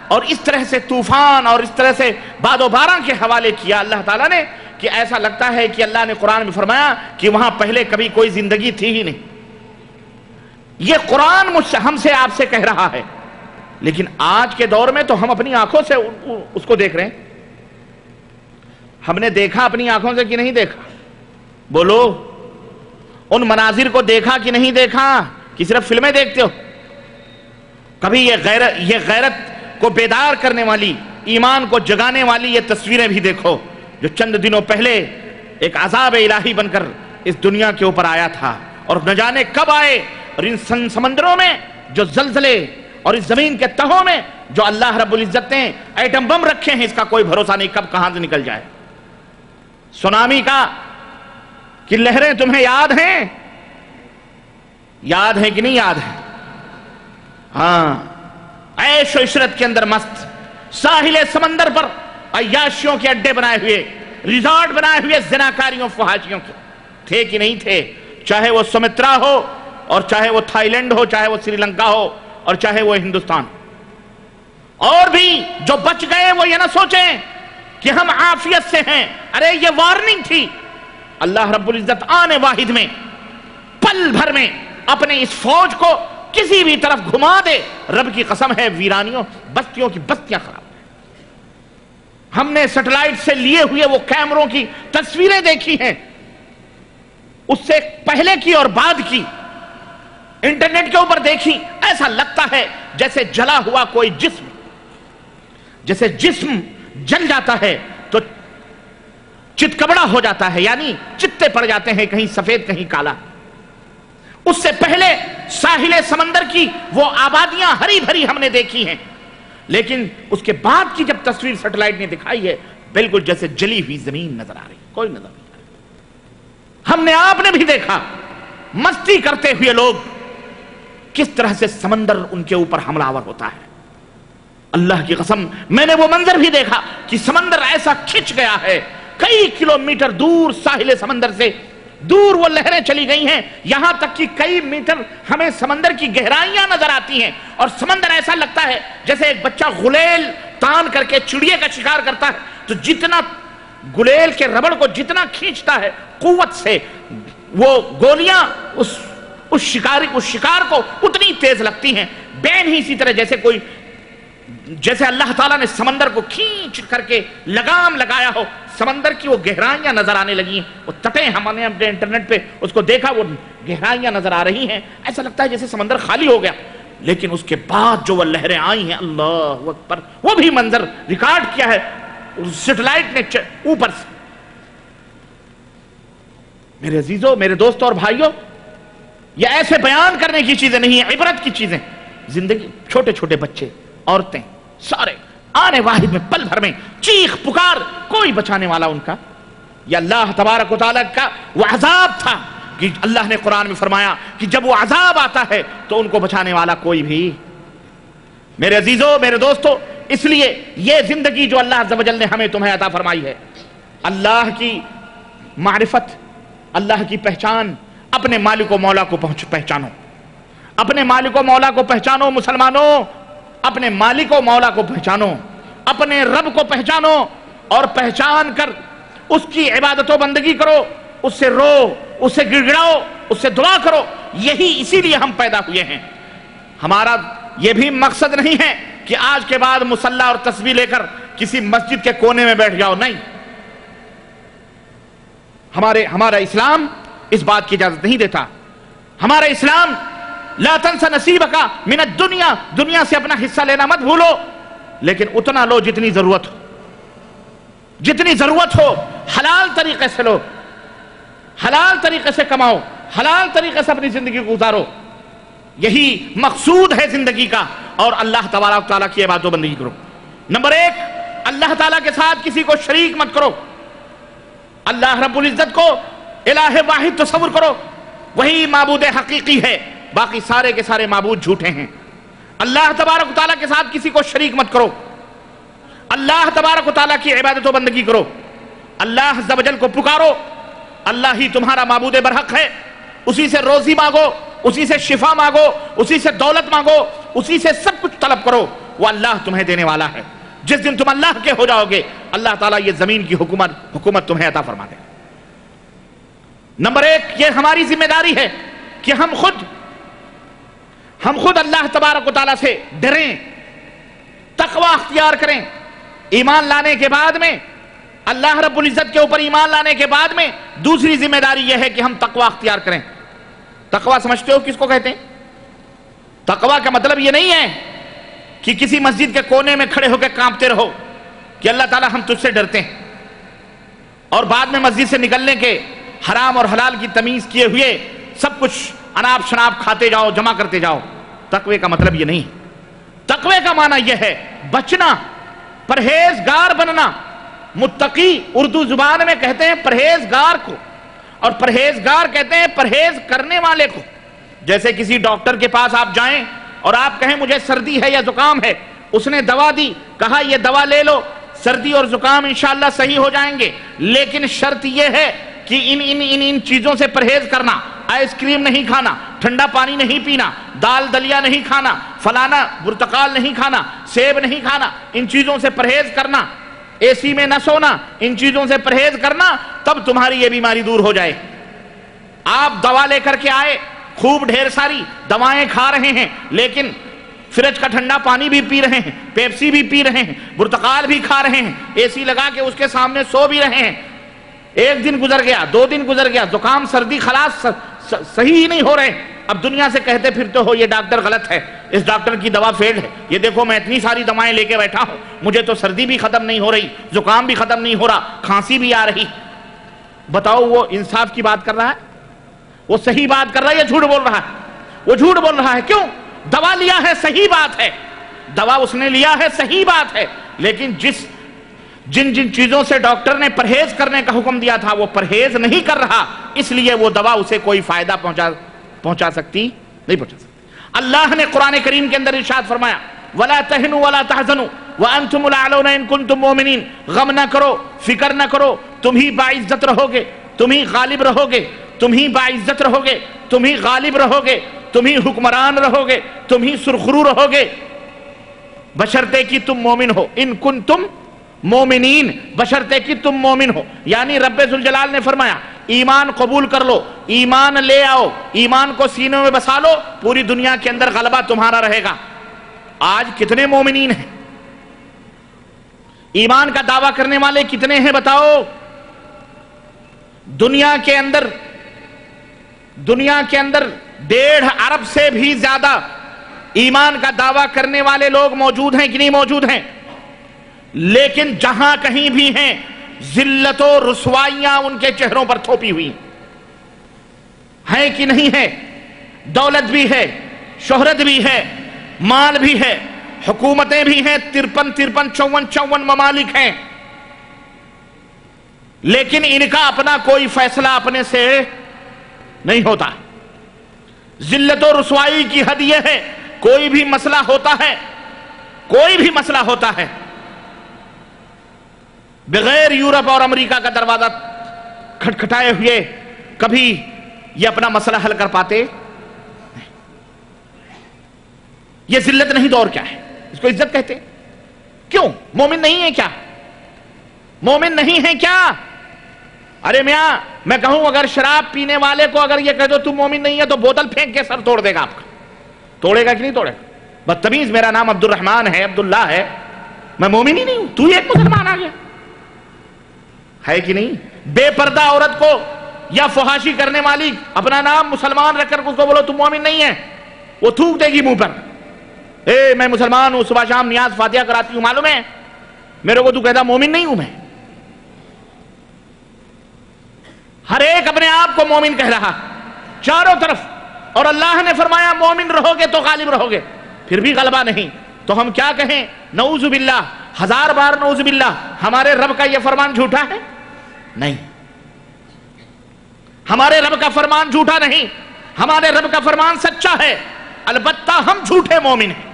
Speaker 1: اور اس طرح سے طوفان اور اس طرح سے باد و باران کے حوالے کیا اللہ تعالیٰ نے کہ ایسا لگتا ہے کہ اللہ نے قرآن میں فرمایا کہ وہاں پہلے کبھی کوئی زندگی تھی ہی نہیں۔ یہ قرآن ہم سے آپ سے کہہ رہا ہے، لیکن آج کے دور میں تو ہم اپنی آنکھوں سے اس کو دیکھ رہے ہیں۔ ہم نے دیکھا اپنی آنکھوں سے کہ نہیں دیکھا؟ بولو، ان مناظر کو دیکھا کہ نہیں دیکھا کہ صرف فلمیں دیکھتے ہو؟ کبھی یہ غیرت کو بیدار کرنے والی، ایمان کو جگانے والی یہ تصویریں بھی دیکھو جو چند دنوں پہلے ایک عذاب الہی بن کر اس دنیا کے اوپر آیا تھا، اور نہ جانے کب آئے، اور ان سمندروں میں جو زلزلے اور اس زمین کے تہوں میں جو اللہ رب العزت نے ایٹم بم رکھے ہیں، اس کا کوئی بھروسہ نہیں کب کہاں سے نکل جائے۔ سونامی کا کہ لہریں تمہیں یاد ہیں؟ یاد ہے کہ نہیں یاد ہے؟ ہاں، عیش و عشرت کے اندر مست، ساحل سمندر پر عیاشیوں کے اڈے بنائے ہوئے، ریزارٹ بنائے ہوئے زناکاریوں فحاشیوں کے، تھے کہ نہیں تھے؟ چاہے وہ سمترا ہو اور چاہے وہ تھائی لینڈ ہو، چاہے وہ سری لنکا ہو اور چاہے وہ ہندوستان۔ اور بھی جو بچ گئے وہ یہ نہ سوچیں کہ ہم عافیت سے ہیں، ارے یہ وارننگ تھی۔ اللہ رب العزت آنے واحد میں پل بھر میں اپنے اس فوج کو کسی بھی طرف گھما دے، رب کی قسم ہے ویرانیوں، بستیوں کی بستیاں خراب۔ ہم نے سیٹلائٹ سے لیے ہوئے وہ کیمروں کی تصویریں دیکھی ہیں، اس سے پہلے کی اور بعد کی، انٹرنیٹ کے اوپر دیکھی، ایسا لگتا ہے جیسے جلا ہوا کوئی جسم، جیسے جسم جل جاتا ہے تو چتکبڑا ہو جاتا ہے، یعنی چتے پڑ جاتے ہیں، کہیں سفید کہیں کالا۔ اس سے پہلے ساحل سمندر کی وہ آبادیاں ہری بھری ہم نے دیکھی ہیں، لیکن اس کے بعد کی جب تصویر سیٹلائٹ نے دکھائی ہے، بالکل جیسے جلی ہوئی زمین نظر آ رہی، کوئی نظر نہیں آ رہی۔ ہم نے آپ نے بھی دیکھا مستی کرتے ہوئے لوگ کس طرح سے سمندر ان کے اوپر حملہ آور ہوتا ہے۔ اللہ کی قسم میں نے وہ منظر بھی دیکھا کہ سمندر ایسا کھچ گیا ہے، کئی کلومیٹر دور ساحل سمندر سے دور وہ لہریں چلی گئی ہیں، یہاں تک کہ کئی میٹر ہمیں سمندر کی گہرائیاں نظر آتی ہیں، اور سمندر ایسا لگتا ہے جیسے ایک بچہ غلیل تان کر کے چڑیے کا شکار کرتا ہے، تو جتنا گلیل کے ربڑ کو جتنا کھینچتا ہے قوت سے، وہ گولیاں اس شکار کو اتنی تیز لگتی ہیں۔ بین ہی اسی طرح جیسے اللہ تعالیٰ نے سمندر کو کھینچ کر کے لگام لگایا ہو، سمندر کی وہ گہرائیاں نظر آنے لگی ہیں، وہ تٹیں ہم نے اپنے انٹرنیٹ پہ اس کو دیکھا، وہ گہرائیاں نظر آ رہی ہیں، ایسا لگتا ہے جیسے سمندر خالی ہو گیا۔ لیکن اس کے بعد جو وہ لہریں آئی ہیں، اللہ اکبر، وہ بھی منظر ریکارڈ کیا ہے سیٹلائٹ نے اوپر سے۔ میرے عزیزوں، میرے دوستوں اور بھائیوں، یہ ایسے بیان کرنے کی چیزیں نہیں ہیں، عبرت کی چیزیں۔ زندگی، چھوٹے چھوٹے بچے، عورتیں، سارے آنے واحد میں پل بھر میں چیخ پکار، کوئی بچانے والا ان کا۔ یہ اللہ تبارک و تعالیٰ کا وہ عذاب تھا کہ اللہ نے قرآن میں فرمایا کہ جب وہ عذاب آتا ہے تو ان کو بچانے والا کوئی بھی۔ میرے عزیزوں، میرے دوستوں، اس لیے یہ زندگی جو اللہ عز و جل نے ہمیں تمہیں عطا فرمائی ہے، اللہ کی معرفت، اللہ کی پہچان، اپنے مالک و مولا کو پہچانو، اپنے مالک و مولا کو پہچانو مسلمانوں، اپنے مالک و مولا کو پہچانو، اپنے رب کو پہچانو، اور پہچان کر اس کی عبادت و بندگی کرو، اس سے رو، اس سے گڑ گڑاؤ، اس سے دعا کرو۔ اسی لیے ہم پیدا ہوئے ہیں۔ ہمارا یہ بھی مقصد نہیں ہے کہ آج کے بعد مصلی اور تسبیح لے کر کسی مسجد کے کونے میں بیٹھ جاؤ، نہیں۔ ہمارا اسلام اس بات کی اجازت نہیں دیتا۔ ہمارا اسلام لا تنس نصیبک من الدنیا، دنیا سے اپنا حصہ لینا مت بھولو، لیکن اتنا لو جتنی ضرورت ہو، جتنی ضرورت ہو، حلال طریقے سے لو، حلال طریقے سے کماؤ، حلال طریقے سے اپنی زندگی کو گزارو، یہی مقصود ہے زندگی کا، اور اللہ تبارک و تعالیٰ کی عبادت و بندگی کرو۔ نمبر 1، اللہ تعالیٰ کے ساتھ کسی کو شریک مت کرو، اللہ رب العزت کو الہ واحد تصور کرو، وہی معبود حقیقی ہے، باقی سارے کے سارے معبود جھوٹے ہیں۔ اللہ تبارک و تعالیٰ کے ساتھ کسی کو شریک مت کرو، اللہ تبارک و تعالیٰ کی عبادت و بندگی کرو، اللہ عز و جل کو پکارو، اللہ ہی تمہارا معبود برحق ہے، اسی سے روزی مانگو، اسی سے شفا مانگو، اسی سے دولت مانگو، اسی سے سب کچھ طلب کرو، وہ اللہ تمہیں دینے والا ہے۔ جس دن تم اللہ کے ہو جاؤ گے، اللہ تعالیٰ یہ زمین کی حکومت تمہیں عطا فرما دے۔ نمبر 1، یہ ہماری ذمہ داری ہے کہ ہم خود اللہ تبارک و تعالیٰ سے ڈریں، تقوی اختیار کریں۔ ایمان لانے کے بعد میں، اللہ رب العزت کے اوپر ایمان لانے کے بعد میں دوسری ذمہ داری یہ ہے کہ ہم تقوی اختیار کریں۔ تقوی سمجھتے ہو کس کو کہتے ہیں؟ تقوی کا مطلب یہ نہیں ہے کہ کسی مسجد کے کونے میں کھڑے ہو کے کانپتے رہو کہ اللہ تعالیٰ ہم تجھ سے ڈرتے ہیں، اور بعد میں مسجد سے نکلنے کے حرام اور حلال کی تمیز کیے ہوئے سب کچھ اناپ شناپ کھاتے جاؤ، جمع کرتے جاؤ۔ تقوی کا مطلب یہ نہیں۔ تقوی کا معنی یہ ہے بچنا، پرہیزگار بننا۔ متقی اردو زبان میں کہتے ہیں پرہیزگار کو، اور پرہیزگار کہتے ہیں پرہیز کرنے والے کو۔ جیسے کسی ڈاکٹر کے پاس آپ جائیں اور آپ کہیں مجھے سردی ہے یا زکام ہے، اس نے دوا دی، کہا یہ دوا لے لو، سردی اور زکام انشاءاللہ صحیح ہو جائیں گے، لیکن شرط یہ ہے کہ ان چیزوں سے پرہیز کرنا، آئس کریم نہیں کھانا، ٹھنڈا پانی نہیں پینا، دال دلیا نہیں کھانا، فلانا برتقال نہیں کھانا، سیب نہیں کھانا، ان چیزوں سے پرہیز کرنا، اے سی میں نہ سونا، ان چیزوں سے پرہیز کرنا، تب تمہاری یہ بیماری دور ہو جائے۔ آپ دوا لے کر کے آئے، خوب ڈھیر ساری دوائیں کھا رہے ہیں، لیکن فریج کا ٹھنڈا پانی بھی پی رہے ہیں، پیپسی بھی پی رہے ہیں، برتقال بھی کھا رہے ہیں، اے سی لگا کے اس کے سامنے سو بھی رہے ہیں۔ ایک دن گزر گیا، 2 دن گزر گیا، زکام سردی خلاص صحیح ہی نہیں ہو رہے، اب دنیا سے کہتے پھرتے ہو یہ ڈاکٹر غلط ہے، اس ڈاکٹر کی دوا فیل ہے، یہ دیکھو میں اتنی ساری دوائیں لے کے بیٹھا ہوں، مجھے تو سردی بھی ختم نہیں ہو رہی، زکام بھی ختم نہیں ہو رہا، کھانسی بھی آ رہی۔ بتاؤ وہ انصاف کی بات کر رہا ہے؟ وہ صحیح بات کر رہا ہے یا جھوٹ بول رہا ہے؟ وہ جھوٹ بول رہا ہے۔ کیوں؟ دوا لیا ہے، صحیح بات ہے، دوا اس نے لیا ہے، صحیح بات ہے، لیکن جن چیزوں سے ڈاکٹر نے پرہیز کرنے کا حکم دیا تھا وہ پرہیز نہیں کر رہا، اس لیے وہ دوا اسے کوئی فائدہ پہنچا سکتی نہیں پہنچا سکتی۔ اللہ نے قرآن کریم کے اندر ارشاد فرمایا وَلَا تَهِنُوا وَلَا تَحْزَنُوا وَأَنْتُمُ الْأَعْلَوْنَ إِن كُنتُم مُؤْمِنِينَ۔ غم نہ کرو، فکر نہ کرو، تم ہی باعزت رہو گے، تم ہی غالب رہو گے، تم ہی باعزت رہو گے، تم ہی غالب رہو گے، تم ہی حکمران رہو گے، تم ہی سرخرو رہو گے، بشرطے کہ تم مومن ہو۔ ان کنتم مومنین، بشرطے کہ تم مومن ہو، یعنی رب ذوالجلال نے فرمایا ایمان قبول کر لو، ایمان لے آؤ، ایمان کو سینوں میں بسا لو، پوری دنیا کے اندر غلبہ تمہارا رہے گا۔ آج کتنے مومنین ہیں؟ ایمان کا دعویٰ کرنے والے کتنے ہیں بتاؤ؟ دنیا کے اندر 1.5 ارب سے بھی زیادہ ایمان کا دعویٰ کرنے والے لوگ موجود ہیں کہ نہیں موجود ہیں؟ لیکن جہاں کہیں بھی ہیں ذلت و رسوائیاں ان کے چہروں پر تھوپی ہوئی ہیں کہ نہیں ہے؟ دولت بھی ہے، شہرت بھی ہے، مال بھی ہے، حکومتیں بھی ہیں، 53 ممالک ہیں، لیکن ان کا اپنا کوئی فیصلہ اپنے سے نہیں ہوتا۔ ذلت و رسوائی کی حد یہ ہے کوئی بھی مسئلہ ہوتا ہے بغیر یورپ اور امریکہ کا دروازہ کھٹکھٹائے ہوئے کبھی یہ اپنا مسئلہ حل کر پاتے؟ یہ ذلت نہیں تو اور کیا ہے؟ اس کو عزت کہتے؟ کیوں؟ مومن نہیں ہے کیا؟ مومن نہیں ہے کیا؟ ارے میاں میں کہوں اگر شراب پینے والے کو اگر یہ کہہ دو تم مومن نہیں ہے تو بوتل پھینک کے سر توڑ دے گا آپ کا۔ توڑے گا کہ نہیں توڑے گا؟ بدتمیز، میرا نام عبد الرحمن ہے، عبداللہ ہے، میں مومن ہی نہیں ہوں، تو ایک مسلمان آ گیا ہے کہ نہیں؟ بے پردہ عورت کو یا فحاشی کرنے والی اپنا نام مسلمان رکھ کر اس کو بولو تم مومن نہیں ہے، وہ تھوک دے گی منہ پر، اے میں مسلمان ہوں، صبح شام نیاز فاتحہ کراتی ہوں، معلوم ہے میرے کو تو کہتا مومن نہیں ہوں میں۔ ہر ایک اپنے آپ کو مومن کہہ رہا، چاروں طرف، اور اللہ نے فرمایا مومن رہو گے تو غالب رہو گے، پھر بھی غلبہ نہیں، تو ہم کیا کہیں؟ نعوذ باللہ، 1000 بار نعوذ باللہ۔ ہمارے رب کا یہ فرمان جھوٹا ہے؟ نہیں، ہمارے رب کا فرمان جھوٹا نہیں، ہمارے رب کا فرمان سچا ہے، البتہ ہم جھوٹے مومن ہیں۔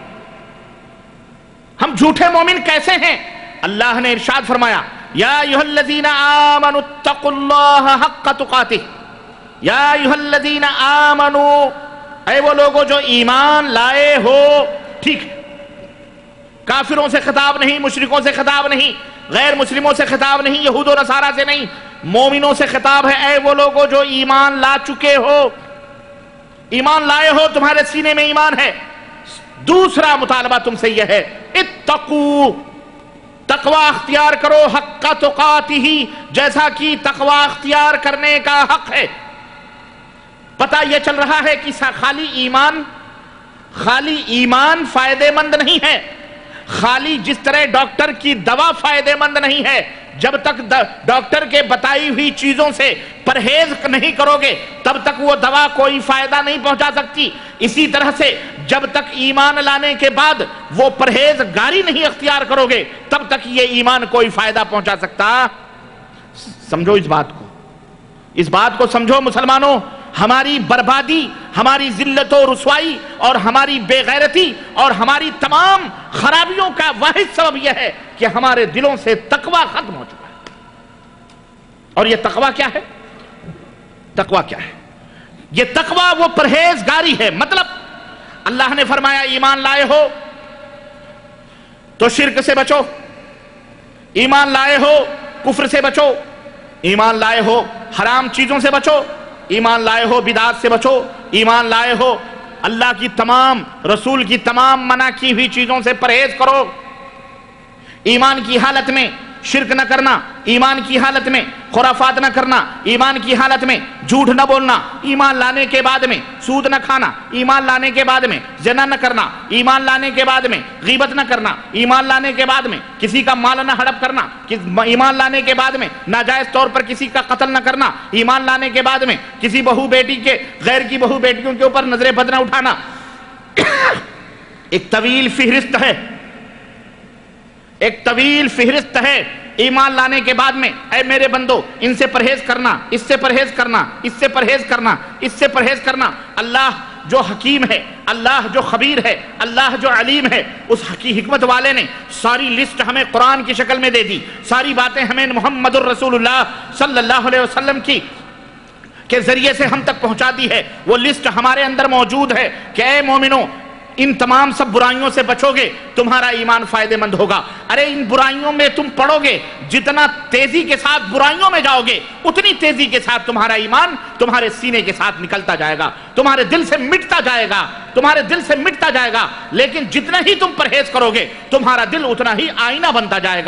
Speaker 1: ہم جھوٹے مومن کیسے ہیں؟ اللہ نے ارشاد فرمایا یا ایھا الذین آمنوا اتقوا اللہ حق تقاتہ، یا ایھا الذین آمنوا، اے وہ لوگوں جو ایمان لائے ہو۔ ٹھیک، کافروں سے خطاب نہیں، مشرکوں سے خطاب نہیں، غیر مسلموں سے خطاب نہیں، یہود و نصارہ سے نہیں، مومنوں سے خطاب ہے۔ اے وہ لوگوں جو ایمان لا چکے ہو، ایمان لائے ہو، تمہارے سینے میں ایمان ہے۔ دوسرا مطالبہ تم سے یہ ہے، اتقوا، تقوی اختیار کرو، حق تقاتہ، جیسا کہ تقوی اختیار کرنے کا حق ہے۔ پتہ یہ چل رہا ہے کہ خالی ایمان فائدے مند نہیں ہے، خالی جس طرح ڈاکٹر کی دوا فائدے مند نہیں ہے، جب تک ڈاکٹر کے بتائی ہوئی چیزوں سے پرہیز نہیں کرو گے تب تک وہ دوا کوئی فائدہ نہیں پہنچا سکتی۔ اسی طرح سے جب تک ایمان لانے کے بعد وہ پرہیزگاری نہیں اختیار کرو گے تب تک یہ ایمان کوئی فائدہ پہنچا سکتا۔ سمجھو اس بات کو سمجھو مسلمانوں۔ ہماری بربادی، ہماری ذلت و رسوائی اور ہماری بے غیرتی اور ہماری تمام خرابیوں کا واحد سبب یہ ہے کہ ہمارے دلوں سے تقوی ختم ہو چکا ہے۔ اور یہ تقوی کیا ہے؟ تقوی کیا ہے؟ یہ تقوی وہ پرہیزگاری ہے۔ مطلب اللہ نے فرمایا ایمان لائے ہو تو شرک سے بچو، ایمان لائے ہو کفر سے بچو، ایمان لائے ہو حرام چیزوں سے بچو، ایمان لائے ہو بدعات سے بچو، ایمان لائے ہو اللہ کی تمام، رسول کی تمام منع کی ہوئی چیزوں سے پرہیز کرو۔ ایمان کی حالت میں شرک نہ کرنا، ایمان کی حالت میں خرافات نہ کرنا، ایمان کی حالت میں جھوٹ نہ بولنا، ایمان لانے کے بعد میں سود نہ کھانا، ایمان لانے کے بعد میں زنا نہ کرنا، ایمان لانے کے بعد میں غیبت نہ کرنا، ایمان لانے کے بعد میں کسی کا مال نہ ہڑپ کرنا، ایمان لانے کے بعد میں ناجائز طور پر کسی کا قتل نہ کرنا، ایمان لانے کے بعد میں کسی بہو بیٹی کے، غیر کی بہو بیٹیوں کے اوپر نظر بد نہ اٹھانا۔ ایک طویل فہرست ہے، ایک طویل فہرست ہے ایمان لانے کے بعد میں۔ اے میرے بندو، ان سے پرہیز کرنا، اس سے پرہیز کرنا، اس سے پرہیز کرنا، اس سے پرہیز کرنا۔ اللہ جو حکیم ہے، اللہ جو خبیر ہے، اللہ جو علیم ہے، اس حکمت والے نے ساری لسٹ ہمیں قرآن کی شکل میں دے دی، ساری باتیں ہمیں محمد الرسول اللہ صلی اللہ علیہ وسلم کے ذریعے سے ہم تک پہنچا دی ہے۔ وہ لسٹ ہمارے اندر موجود ہے کہ اے مومنوں، ان تمام سب برائیوں سے بچو گے تمہارا ایمان فائدے مند ہوگا۔ ارے ان برائیوں میں تم پڑو گے، جتنا تیزی کے ساتھ برائیوں میں جاؤ گے اتنی تیزی کے ساتھ تمہارا ایمان تمہارے سینے کے ساتھ نکلتا جائے گا، تمہارے دل سے مٹتا جائے گا، تمہارے دل سے مٹتا جائے گا۔ لیکن جتنا ہی تم پرہیز کرو گے تمہارا دل اتنا ہی آئینہ بنتا جائے گا۔